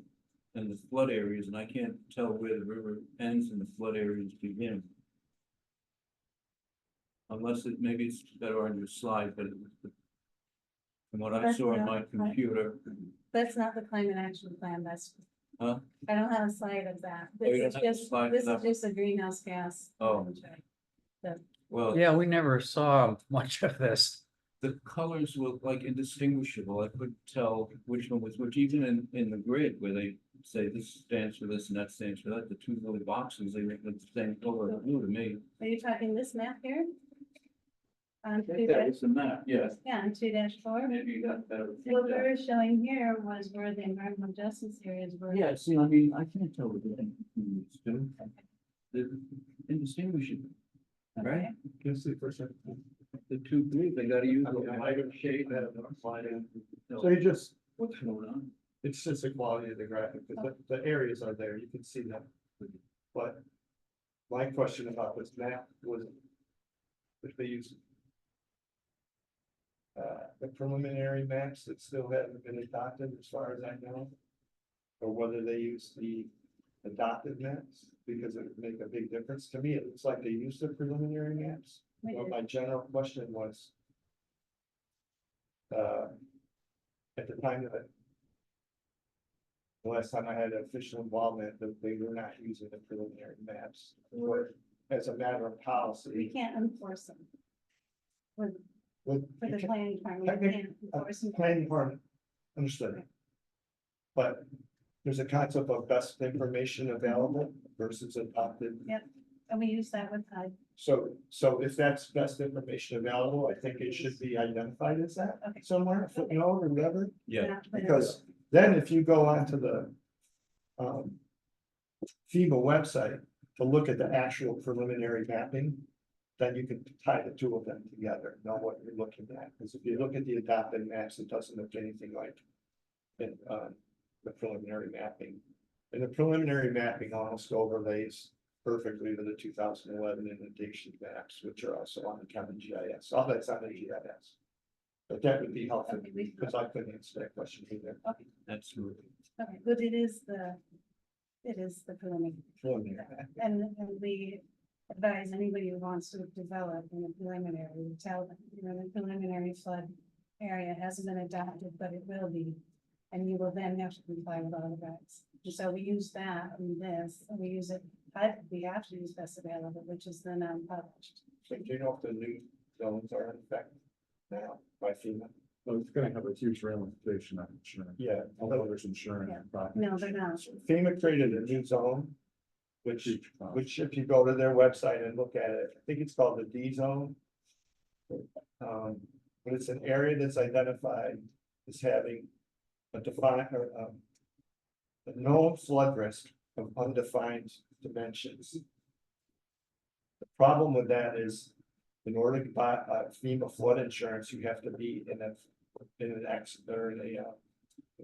flood areas, and I can't tell where the river ends and the flood areas begin. Unless maybe it's better on your slide, but from what I That's saw on not my right. computer. That's not the climate action plan, Huh? I don't have a slide of that. Oh, you This don't is have a just, slide of this is that? just a greenhouse gas. Oh. Well, Yeah, we never saw much of this. the colors were like indistinguishable. I couldn't tell which one was which, even in the grid where they say this stands for this and that stands for that, the two little boxes, they look the same color of blue to me. Are you talking this map here? On That was the map, yes. yeah, on 2-4. Maybe you got better. What we're showing here was where the environmental justice areas were. Yeah, see, I mean, I can't tell what the things do. They're indistinguishable, right? Can you see for a second? The two groups, they gotta use a lighter shade. So you just, What's going on? it's just the quality of the graphic, because the areas are there, you can see them. But my question about this map was if they use the preliminary maps that still haven't been adopted, as far as I know, or whether they use the adopted maps, because it would make a big difference. To me, it looks like they used the preliminary maps. But my general question was, at the time that the last time I had official involvement, that they were not using the preliminary maps, or as a matter of We policy. can't enforce them. For with- the planning department, we Technic- can't enforce them. Planning department, understood. But there's a concept of best information available versus adopted. And we use that with HUD. So if that's best information available, I think it should be identified as that Okay. somewhere, footnote or whatever. Yeah, Not put it- Because then if you go onto the FEMA website to look at the actual preliminary mapping, then you can tie the two of them together, know what you're looking at. Because if you look at the adopted maps, it doesn't look anything like in the preliminary mapping. And the preliminary mapping almost overlays perfectly to the 2011 inundation maps, which are also on the county GIS. All that's on the GIS. But that would be helpful, Okay, because I couldn't answer that question either. absolutely. Okay, but it is the It is the preliminary. preliminary. And we advise anybody who wants to develop in a preliminary, we tell them, you know, the preliminary flood area hasn't been adopted, but it will be. And you will then have to comply with all the regs. And so we use that in this, and we use it, we have to use best available, which is the non-published. So do you know if the new zones are in effect now by FEMA? Well, it's gonna have a huge ramification on insurance. Yeah. Homeowners insurance. Yeah. property No, they're not. FEMA created a new zone, which if you go to their website and look at it, I think it's called the D zone. But it's an area that's identified as having a defined, or, a known flood risk of undefined dimensions. The problem with that is, in order to buy FEMA flood insurance, you have to be in an or in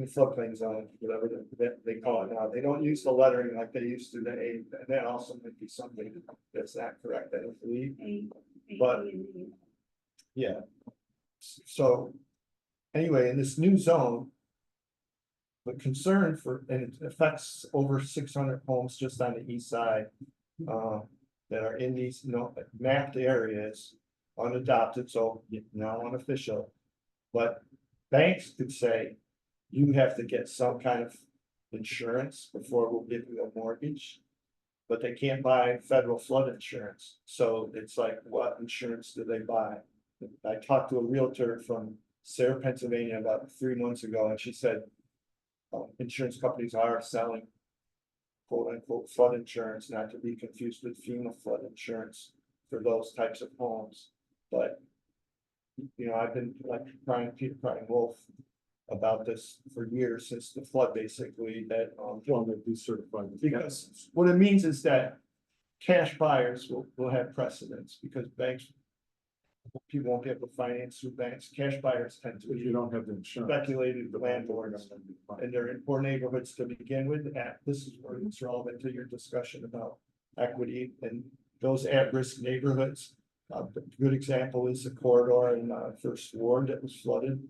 a floodplain zone, whatever they call it now. They don't use the lettering like they used to, and that also might be something that's not correct, I don't believe. But- Yeah. So, anyway, in this new zone. The concern and it affects over 600 homes just on the east side. That are in these mapped areas, unadopted, so now unofficial. But banks could say, you have to get some kind of insurance before we'll give you a mortgage. But they can't buy federal flood insurance, so it's like, what insurance do they buy? I talked to a realtor from Sarah, Pennsylvania about 3 months ago, and she said. Insurance companies are selling quote unquote flood insurance, not to be confused with FEMA flood insurance for those types of homes. But, you know, I've been like crying wolf about this for years, since the flood, basically, that, Well, they'd be certified. because what it means is that cash buyers will have precedence, because banks, people won't be able to finance through banks. Cash buyers tend If to you don't have the insurance. speculated landlords, and they're in poor neighborhoods to begin with. And this is where it's relevant to your discussion about equity and those at-risk neighborhoods. A good example is the corridor in First Ward that was flooded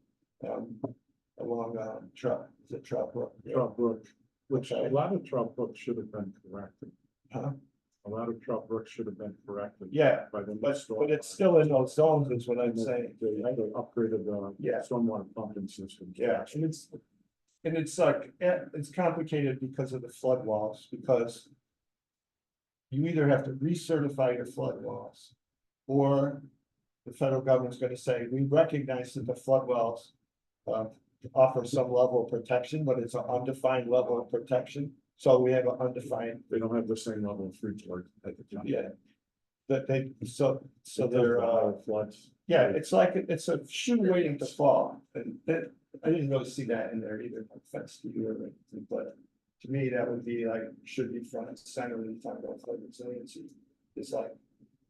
along Trout Brook. Trout Brook, which a Okay. lot of Trout Brook should have been corrected. Huh? A lot of Trout Brook should have been corrected. Yeah, By the. but it's still in those zones, is what I'm saying. They upgraded the. Yeah. Stormwater pumping system. Yeah, and it's like, it's complicated because of the flood walls, because. You either have to recertify your flood walls. Or the federal government's gonna say, we recognize that the flood walls. Offer some level of protection, but it's an undefined level of protection, so we have an undefined, They don't have the same level of freeboard at the time. yeah. That they, so Because they're, of the higher floods. yeah, it's like, it's a shoe waiting to fall, and that, I didn't really see that in there either, no offense to you or anything, but. To me, that would be like, should be front and center when you talk about flood resiliency, it's like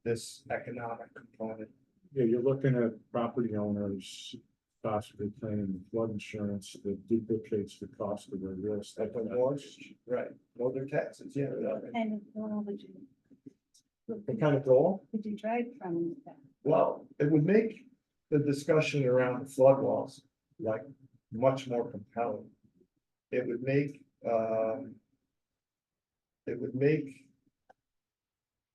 this economic component. Yeah, you're looking at property owners possibly claiming flood insurance that duplicates the cost of their real estate. Like the mortgage, right, know their taxes, yeah, And well, would you? what kind of goal? Would you drive from that? Well, it would make the discussion around the flood walls like much more compelling. It would make,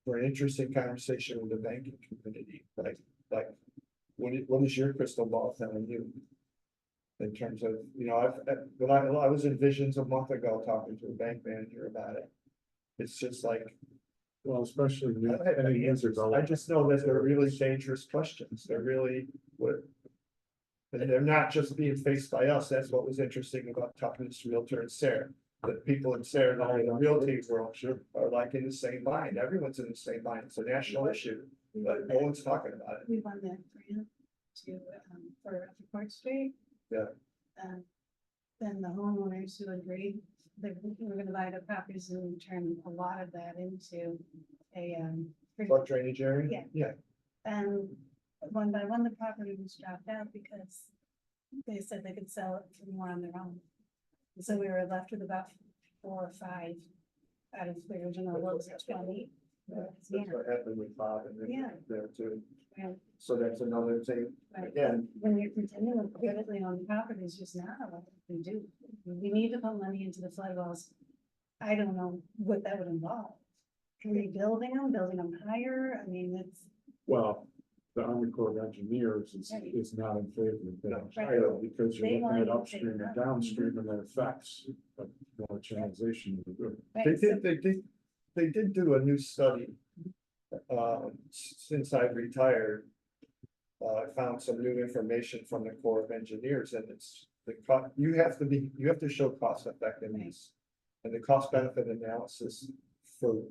for an interesting conversation with the banking community, like, what is your crystal ball telling you? In terms of, you know, when I was in Visions a month ago talking to a bank manager about it. It's just like, Well, especially. I don't have any answers. I just know that they're really dangerous questions. They're really what. And they're not just being faced by us. That's what was interesting about talking to this realtor in Sarah. That people in Sarah, in the realty world, are like in the same bind. Everyone's in the same bind. It's a national issue, but no one's talking about it. We won that grant to, for Port Street. Yeah. Then the homeowners who agreed, they were gonna buy the properties and turn a lot of that into a, Flood drainage area? Yeah. Yeah, and one by one, the property was dropped out because they said they could sell it for more on their own. And so we were left with about 4 or 5 out of the original, what was it, 20? that's Yeah. what happened with Bob and Yeah. there too. Yeah. So that's another thing. Right. Again, When you're continuing privately owned properties, just not allowed to do. We need to put money into the flood walls I don't know what that would involve. Rebuilding them, building them higher, I mean, it's, Well, the Army Corps of Engineers is not in favor of that Right. higher, because you're They looking want at you to upstream and take that. downstream and their effects of more channelization. right, so- They did do a new study. Since I've retired. I found some new information from the Corps of Engineers, and it's you have to show cost effectiveness. And the cost benefit analysis for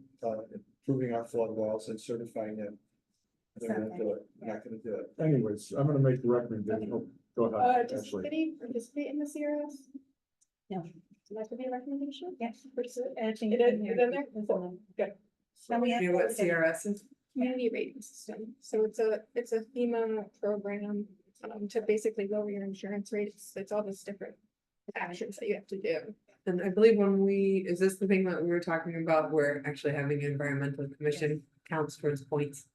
improving our flood walls and certifying them. They're gonna do it, they're not gonna do it. Anyways, I'm gonna make the recommendation. Oh, go ahead, Does Ashley. city participate in the CRS? No. So that could be a recommendation? Yes. Pursue I think It is- it is in there? It's in there. Good. And we You have. know what CRS is? Community rating system. So it's a FEMA program to basically lower your insurance rates. It's all these different actions that you have to do. And I believe is this the thing that we were talking about, where actually having an environmental commission counts towards points?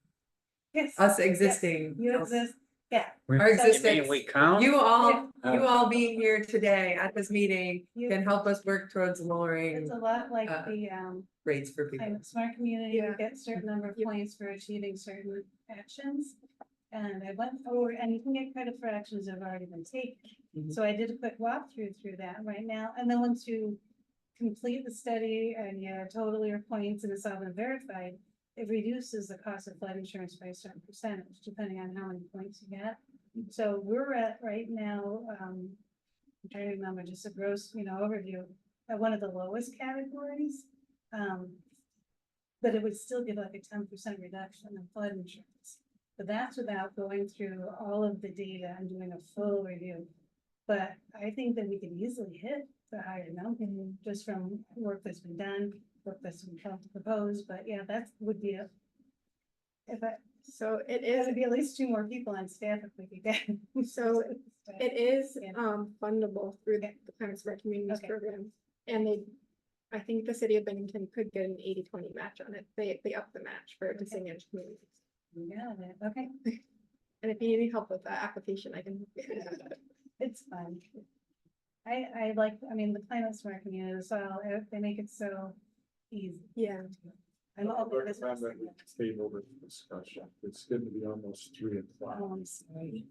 Yes. Us existing. You exist, yeah. Our existence. We count? You all being here today at this meeting You- can help us work towards It's lowering a lot like Uh, the, rates for people. climate smart community, Yeah. you get a certain number of Yep. points for achieving certain actions. And I went over, and you can get credit for actions that have already been taken. Mhm. So I did a quick walkthrough through that right now, and then once you complete the study and you total your points and it's all been verified, it reduces the cost of flood insurance by a certain percentage, depending on how many points you get. So we're at right now, I'm trying to remember just a gross, overview, at one of the lowest categories. But it would still give like a 10% reduction in flood insurance. But that's without going through all of the data and doing a full review. But I think that we can easily hit the higher number just from work that's been done, work that's been proposed, but yeah, that would be So it it is, would be at least 2 more people on staff if we could get. so it is Yeah. fundable through the Climate Smart Communities Okay. program. And I think the city of Binghamton could get an 80-20 match on it. They up the match for disadvantaged communities. Yeah, okay, And if you need any help with that application, I can. it's fun. I like, the climate smart community, so they make it so easy. Yeah. I love I'll this. recommend that we table the discussion. It's going to be almost 3:00. I'm sorry.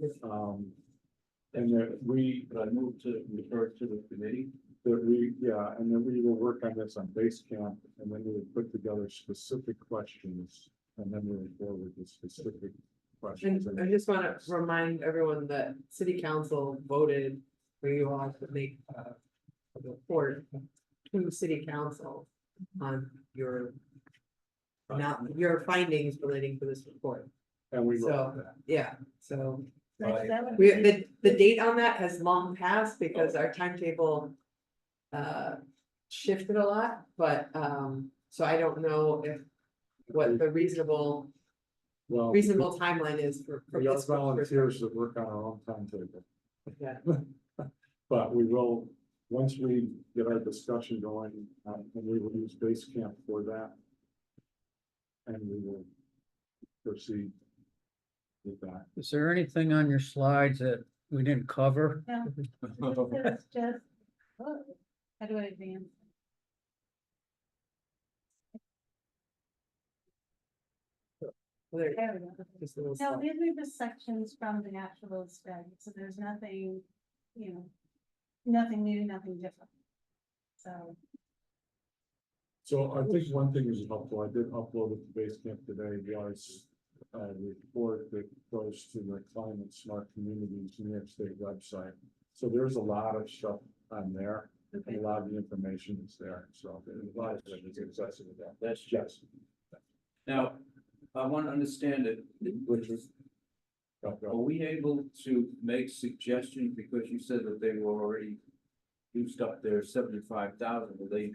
And that we, But I move to refer to the committee. and then we will work on this on base camp, and then we will put together specific questions, and then we'll forward the specific questions. And I just want to remind everyone that city council voted for you all to make a report to city council on your findings relating to this report. And we will. So, yeah, so That would we, be- the date on that has long passed because our timetable shifted a lot, but, so I don't know what the reasonable Well, timeline is for. we are this. volunteers that work on our own timetable. Yeah. But we will, once we get our discussion going, and we will use base camp for that. And we will proceed with that. Is there anything on your slides that we didn't cover? No, this is just, oh, how do I advance? There, There we go. just a little No, stuff. these are the sections from the actual study, so there's nothing, nothing new, nothing different. So, So I think one thing is helpful, I did upload it to base camp today, was a report that goes to the Climate Smart Communities New York State website. So there's a lot of stuff on there, and a lot of the information is there, so. A lot of it is accessible there. That's Yes. Now, I want to understand it, which is, are we able to make suggestions, because you said that they were already used up their 75,000, will they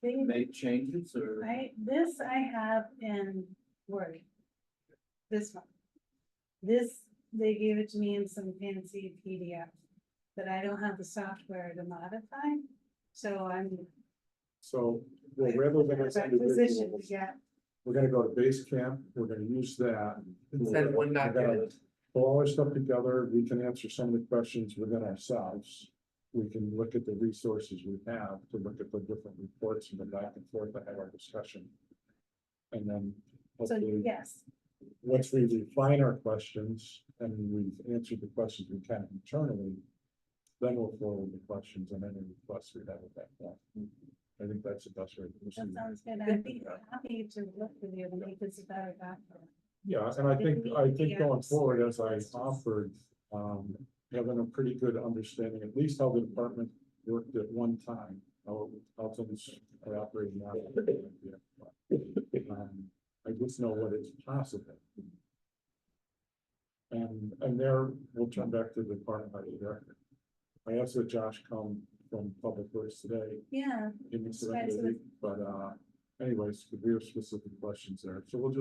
make changes or? this I have in Word. This one. This, they gave it to me in some fancy PDF, but I don't have the software to modify, so I'm. So, well, rather than us Position to individuals, get, we're gonna go to base camp, we're gonna use that. Send one We're gonna document. Pull all our stuff together, we can answer some of the questions within ourselves. we can look at the resources we have to look at the different reports and go back and forth to have our discussion. And then So, hopefully, yes, once we refine our questions and we've answered the questions we can internally, then we'll forward the questions and any requests we have at that point. I think that's the best way to that proceed. sounds good. I'd be happy to work with you to make this a better document. Yeah, and I think going forward, as I offered, having a pretty good understanding, at least how the department worked at one time, how things are operating now. I just know what is possible. And there, we'll turn back to the department head director. I asked that Josh come from Public Works today, Yeah, in the but anyways, we have specific questions there, so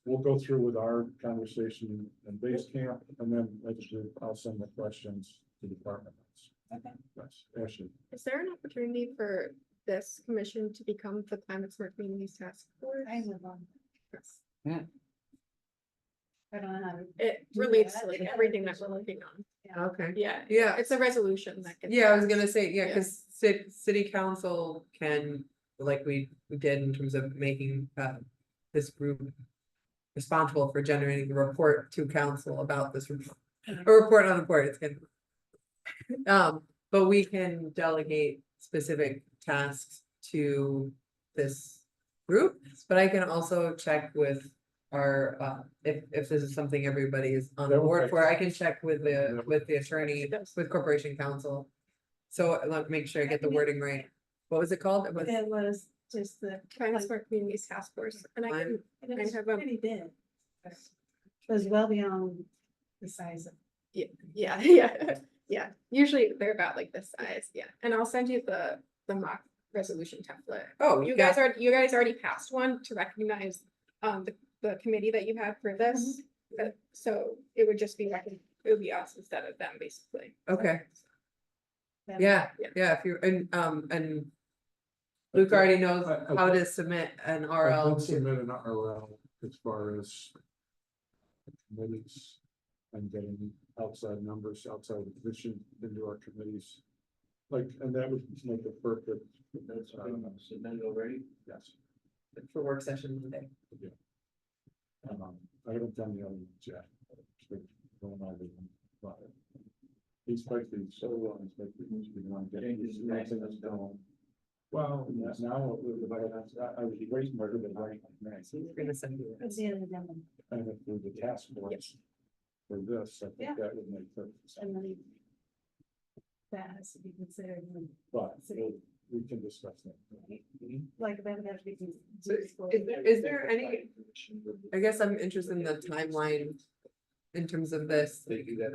we'll go through with our conversation and base camp, and then I'll send the questions to the department heads. okay. Yes, Ashley. Is there an opportunity for this commission to become the Climate Smart Communities Task Force? I would love this. Yeah. I don't know how to. It do relates that. to like everything that we're working on. Yeah. Okay, Yeah, yeah, it's a resolution that gets. yeah, I was passed. gonna say, yeah, Yeah. cause city council can, like we did in terms of making this group responsible for generating the report to council about this report. A report on the report, it's good. But we can delegate specific tasks to this group, but I can also check with our, if this is something everybody is on That would board make for, I can check with Yeah. the attorney, with corporation counsel. So let me make sure I get the wording right. What was it called? It was, It was just the. Climate Smart Communities Task Force, and I can, It was have a- pretty big. It was well beyond the size of. yeah, yeah, usually they're about like this size, yeah, and I'll send you the mock resolution template. oh, You yeah, you guys already passed one to recognize, the committee that you had for this, so it would just be it would be us instead of them, basically. okay, them. yeah, Yeah. yeah, if you, and Luke already knows I- how to submit an I RL. did submit an RL as far as committees and getting outside numbers, outside the commission into our committees. Like, and that would make a perfect. Submitted already? Yes. For work session Monday. I haven't done the other ones yet. Going over them, but he's supposed so long, he's supposed to be one getting his that's going. Well, now, I was waiting for it, right? We're gonna send you It's this. the other demo. And if we the task force for this, I Yeah. think that would make perfect sense. And then. That has to be considered, But we can discuss that. like, that would have to be. So is there any, I guess I'm interested in the timeline in terms of this.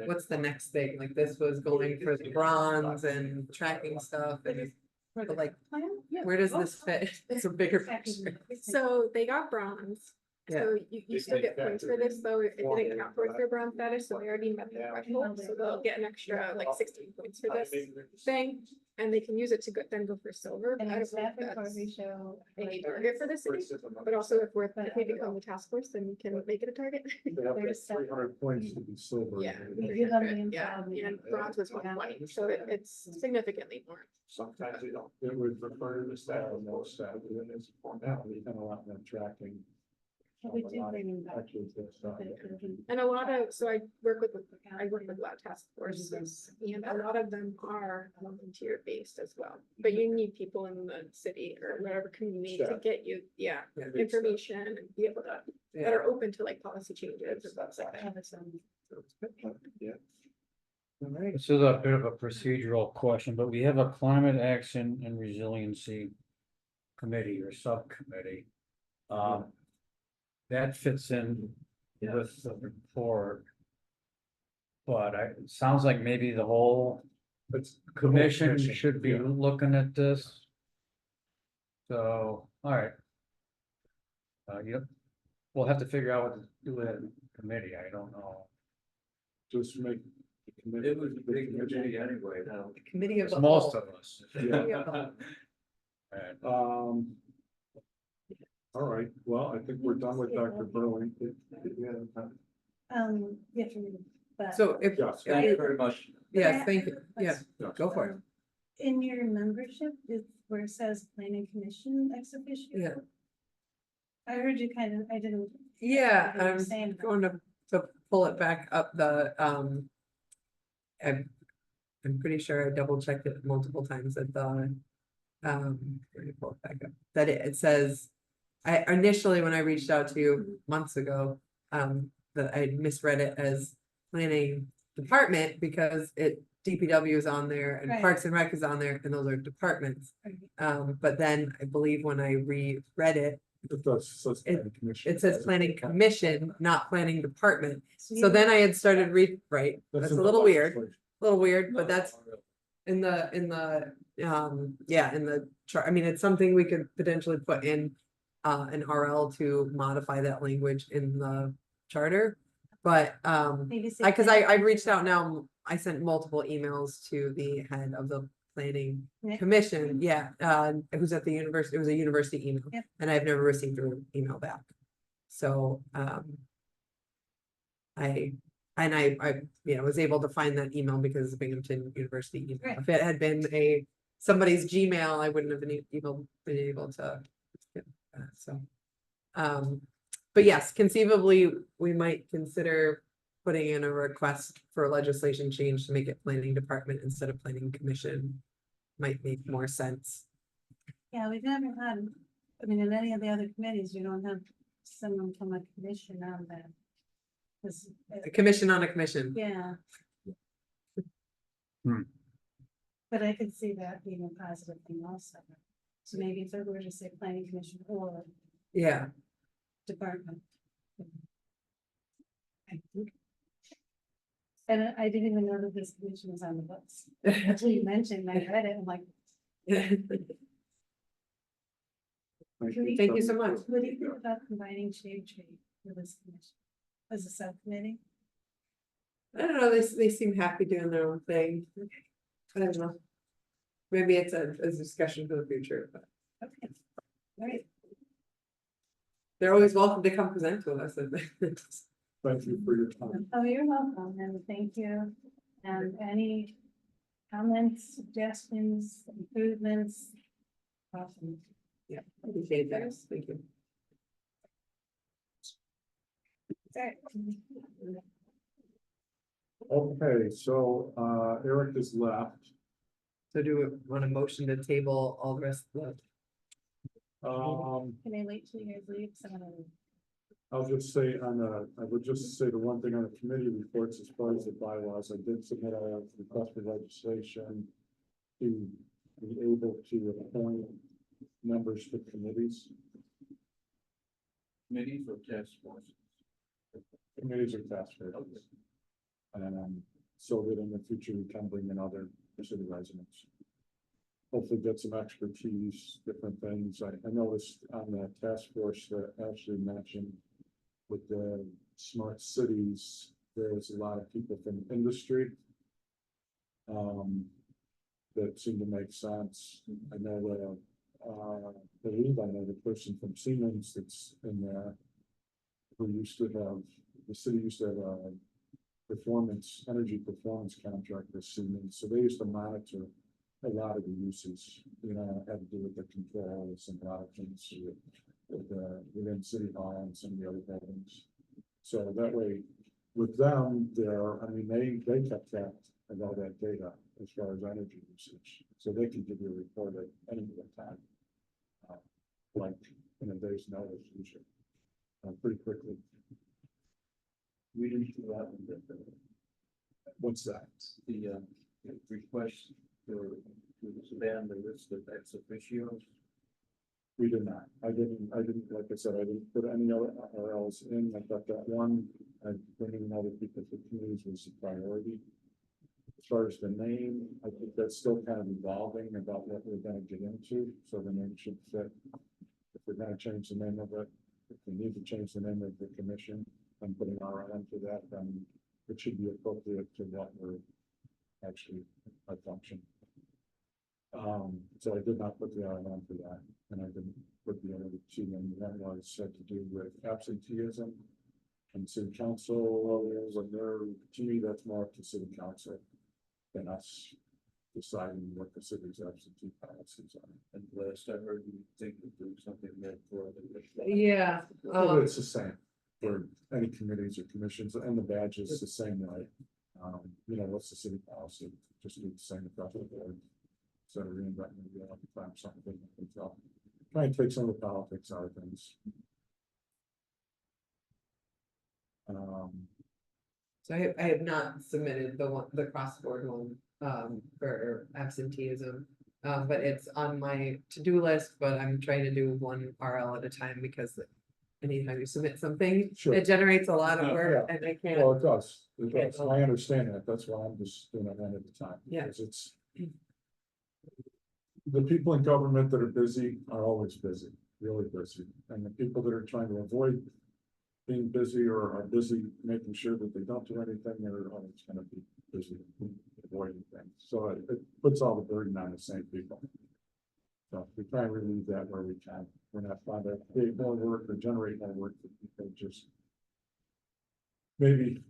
What's the next thing? Like this was going for the bronze and tracking stuff and but like, Plan? Yeah. where does this fit? It's a bigger picture. So they got bronze. Yeah. So you still get points for this, though it didn't count towards their bronze status, so they already met the threshold, so they'll get an extra like 16 points for this thing. And they can use it to then go for silver. And I is don't know that if before that's we show? a target for the city, but also if we become the task force, then we can make it a target. They have to have 300 points to be silver. Yeah. You have the Yeah, info. and bronze was 120, so it's significantly more. Sometimes they don't. It would refer to the staff and most staff, and then it's formality, and a lot more tracking. We do bring them back. Actually, it's, And a lot of, so I work with a lot of task forces, and a lot of them are volunteer based as well. But you need people in the city or whatever community to get you, information and be able to, that are open to like policy changes and stuff like that. Yeah. This is a bit of a procedural question, but we have a climate action and resiliency committee or subcommittee. That fits in with the report. But it sounds like maybe the whole It's commission should be yeah. looking at this. So, all right. We'll have to figure out what to do with the committee. I don't know. Just make. the committee- It was a big committee anyway, now. Committee of It's the most whole. of us. Yeah. Right. All right, well, I think we're done with Dr. Burling. Yeah, for me. but. So if, Yes. if Thank you you- very much. yes, thank you, yeah, Yes. go for it. In your membership, it's where it says planning commission ex officio. Yeah. I heard you kind of, I didn't. Yeah, I I'm understand. going to pull it back up the, I'm pretty sure I double checked it multiple times at the, let me pull it back up, that it says, I initially, when I reached out to you months ago, that I misread it as planning department because DPW is on there and Right. Parks and Rec is on there and those are departments. Right. But then I believe when I reread it, It does, says planning commission. it says planning commission, not planning department. So you- then I had started right, that's in a the little weird, legislation. but that's in the, yeah, in the chart, I mean, it's something we could potentially put in. An RL to modify that language in the charter, but, maybe say cause planning I've reached out commission. now, I sent multiple emails to the head of the planning Nick? commission, yeah, who's at the university, it was a university email. Yep. And I've never received an email back. So, I was able to find that email because of Binghamton University email. Right. If it had been somebody's Gmail, I wouldn't have been able to get that, so. But yes, conceivably, we might consider putting in a request for a legislation change to make it planning department instead of planning commission. Might make more sense. Yeah, we've never had, I mean, in any of the other committees, you don't have someone from a commission on that. 'Cause, A commission on a commission. yeah. Hmm. But I could see that being a positive thing also. So maybe if it were to say planning commission or Yeah, department. And I didn't even know that this commission was on the books. Until you mentioned, I read it, I'm like, Thank you so much. what do you think about combining shade tree with this commission? As a subcommittee? I don't know, they seem happy doing their own thing. I don't know. Maybe it's a discussion for the future, but Okay. All right. they're always welcome to come present to us. Thank you for your time. Oh, you're welcome, and thank you. And any comments, suggestions, improvements? Awesome. Yeah, appreciate that, thank you. Alright. Okay, so Eric is left. So do we want a motion to table all the rest of the? Can I wait till you guys leave? 'Cause I'm gonna- I'll just say I would just say the one thing on the committee reports as far as the bylaws, I did submit a request for legislation to be able to appoint members for committees. Committees or task force? Committees are task forces. And so that in the future we can bring in other city residents. Hopefully get some expertise, different things. I noticed on the task force that Ashley mentioned with the smart cities, there's a lot of people from industry. That seem to make sense. I know believe I know the person from Siemens that's in there. Who used to have, the city used to have a energy performance contract with Siemens, so they used to monitor a lot of the uses, had to do with the controls and a lot of things within City Hall and some of the other buildings. So that way, with them, they kept track of all that data as far as energy usage, so they can give you a report at any given time. Like in a day's notice usually, pretty quickly. We didn't do that one, What's that? the request to expand the list of ex officios. We did not. I didn't, like I said, I didn't put any other RLs in. I thought that one, bringing other people to committees was a priority. As far as the name, I think that's still kind of evolving about what we're gonna get into, so the name should fit. If we're gonna change the name of it, if we need to change the name of the commission, and putting RL into that, then it should be appropriate to what we're actually our function. So I did not put the RL for that, and I didn't put the other two in. One was had to do with absenteeism, And city council, when they're, to me, that's more up to city council than us deciding what the city's absentee policies are. And last I heard, you think of doing something more for the. Yeah, Well, it's the same for any committees or commissions, and the badge is the same way. You know, what's the city policy? Just do the same across the board. So reinventing the wheel, find something. Try and take some of the politics out of things. so I have not submitted the cross-board one, for absenteeism. But it's on my to-do list, but I'm trying to do one RL at a time because anytime you submit something, Sure. it generates a lot of work and I can't. Well, it does. It Okay. does. I understand that. That's why I'm just doing it one at a time. Yeah. Because it's. The people in government that are busy are always busy, really busy. And the people that are trying to avoid being busy or are busy making sure that they don't do anything, they're always gonna be busy avoiding things. So it puts all the burden on the same people. So we try and relieve that where we can. We're not trying to create more work or generate more work for people, just maybe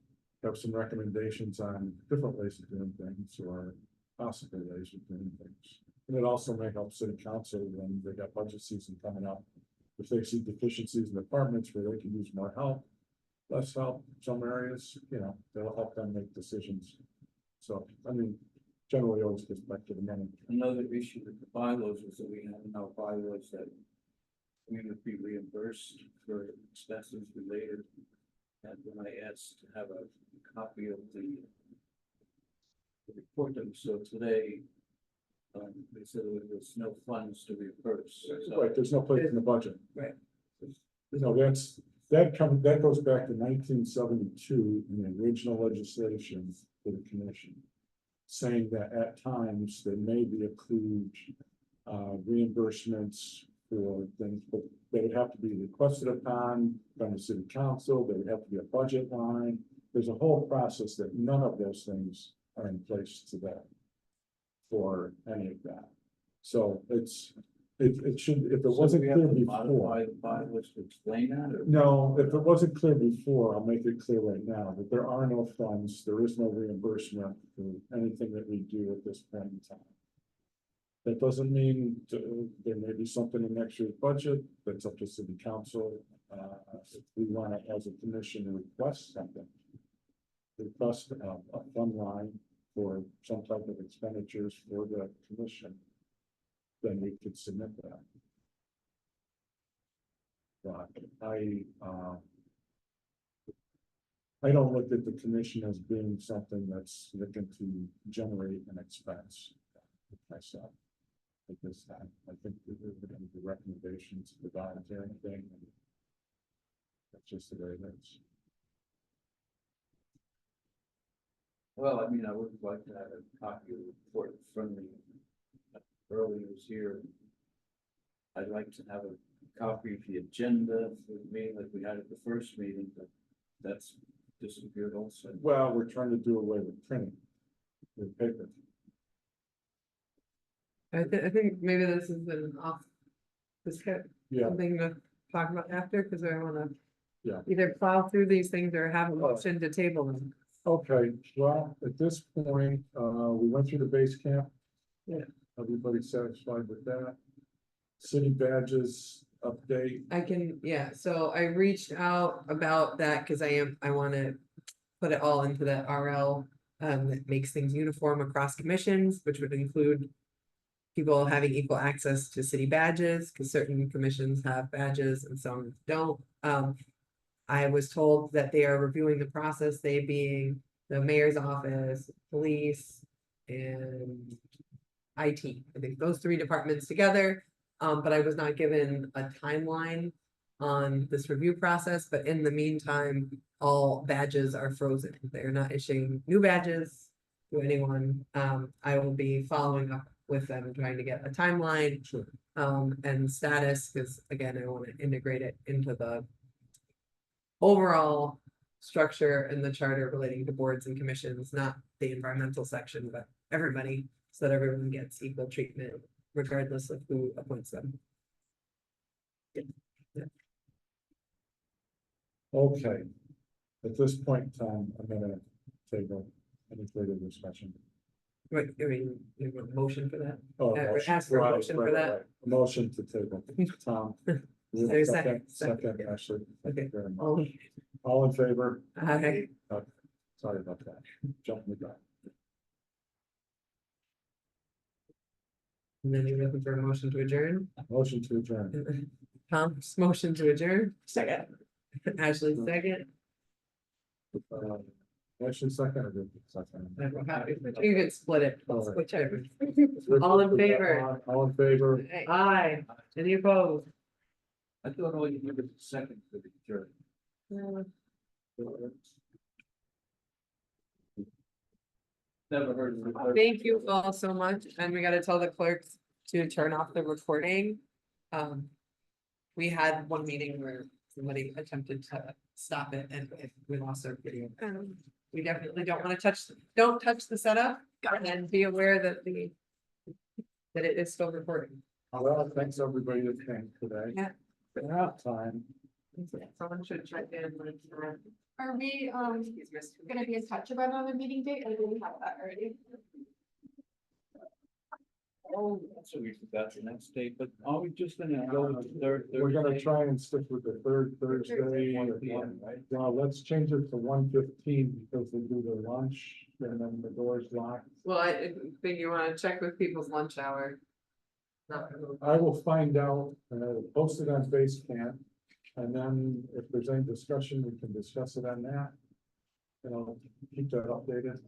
have some recommendations on different ways of doing things or possible ways of doing things. And it also may help city council when they got budget season coming up. If they see deficiencies in departments where they can use more help, less help, some areas, you know, they'll help them make decisions. So, I mean, generally always gets back to the money. Another issue with the bylaws is that we have now bylaws that we would be reimbursed for expenses related. And when I asked to have a copy of the report that we saw today, they said there was no funds to reimburse. So- Right, there's no place in the budget. Right. You know, that goes back to 1972 in the original legislation for the commission. Saying that at times there may be accrued reimbursements for things, but they would have to be requested upon from the city council, there would have to be a budget line. There's a whole process that none of those things are in place today for any of that. So it should, if it So wasn't we have clear to before. modify the bylaws to explain that, or? No, if it wasn't clear before, I'll make it clear right now that there are no funds, there is no reimbursement for anything that we do at this point in time. That doesn't mean there may be something in next year's budget that's up to city council. If we want to, as a commission, request something. Request a fund line for some type of expenditures for the commission. Then we could submit that. But I don't look at the commission as being something that's looking to generate an expense myself. At this time, I think we're going to do recommendations for volunteering thing. And that's just the way it is. Well, I mean, I would like to have a copy of the report from the earlier this year. I'd like to have a copy of the agenda for the meeting like we had at the first meeting, but that's disappeared also. Well, we're trying to do away with printing with paper. I think maybe this is an off. This Yeah. something to talk about after, because I wanna. Yeah. Either plow through these things or have a motion to table them. Okay, well, at this point, we went through the base camp. Yeah. Everybody satisfied with that? City badges update. I can, yeah, so I reached out about that because I wanna put it all into the RL. That makes things uniform across commissions, which would include people having equal access to city badges, because certain commissions have badges and some don't. I was told that they are reviewing the process, they being the mayor's office, police, and IT. I think those three departments together, but I was not given a timeline on this review process, but in the meantime, all badges are frozen. They're not issuing new badges to anyone. I will be following up with them, trying to get a timeline, Sure. and status, because again, I want to integrate it into the overall structure and the charter relating to boards and commissions, not the environmental section, but everybody, so that everyone gets equal treatment regardless of who appoints them. Okay, At this point in time, I'm gonna table any further discussion. Wait, I mean, you have a motion for that? Oh, we asked for a right, motion for right, that. right. Motion to table, Tom. You have There's a second. Second, Ashley. Thank you Okay. very much. All All in favor? right, Sorry about that. Jumping the gun. and then you're looking for a motion to adjourn? Motion to adjourn. Tom's motion to adjourn? Second. Ashley, second. Motion second or good second? You can split it, All right. whichever. All in favor? All in favor? Aye. Any opposed? I thought all you needed was a second for the jury. Never heard of it. Thank you all so much, and we gotta tell the clerks to turn off the recording. We had one meeting where somebody attempted to stop it and we lost our video. We definitely don't wanna don't touch the setup and be aware that that it is still recording. Well, thanks everybody that came today. Yeah. Time. Someone should check in when it's around. Are we, gonna be in touch about another meeting date, or do we have that already? Oh, so we forgot the next date, but are we just gonna go with the third? We're gonna Thursday? try and stick with the third Thursday. 1 p.m., right? Well, let's change it to 1:15 because they do their lunch and then the doors lock. Well, I think you wanna check with people's lunch hour. Not- I will find out and I will post it on Basecamp. And then if there's any discussion, we can discuss it on that. And I'll keep that updated.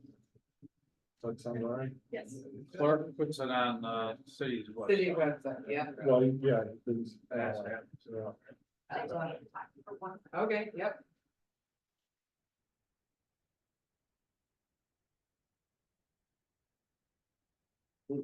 Does that sound all right? Yes. Clerk puts it on, city's website. City website, yeah. Well, yeah, it's, Okay, yep. yeah.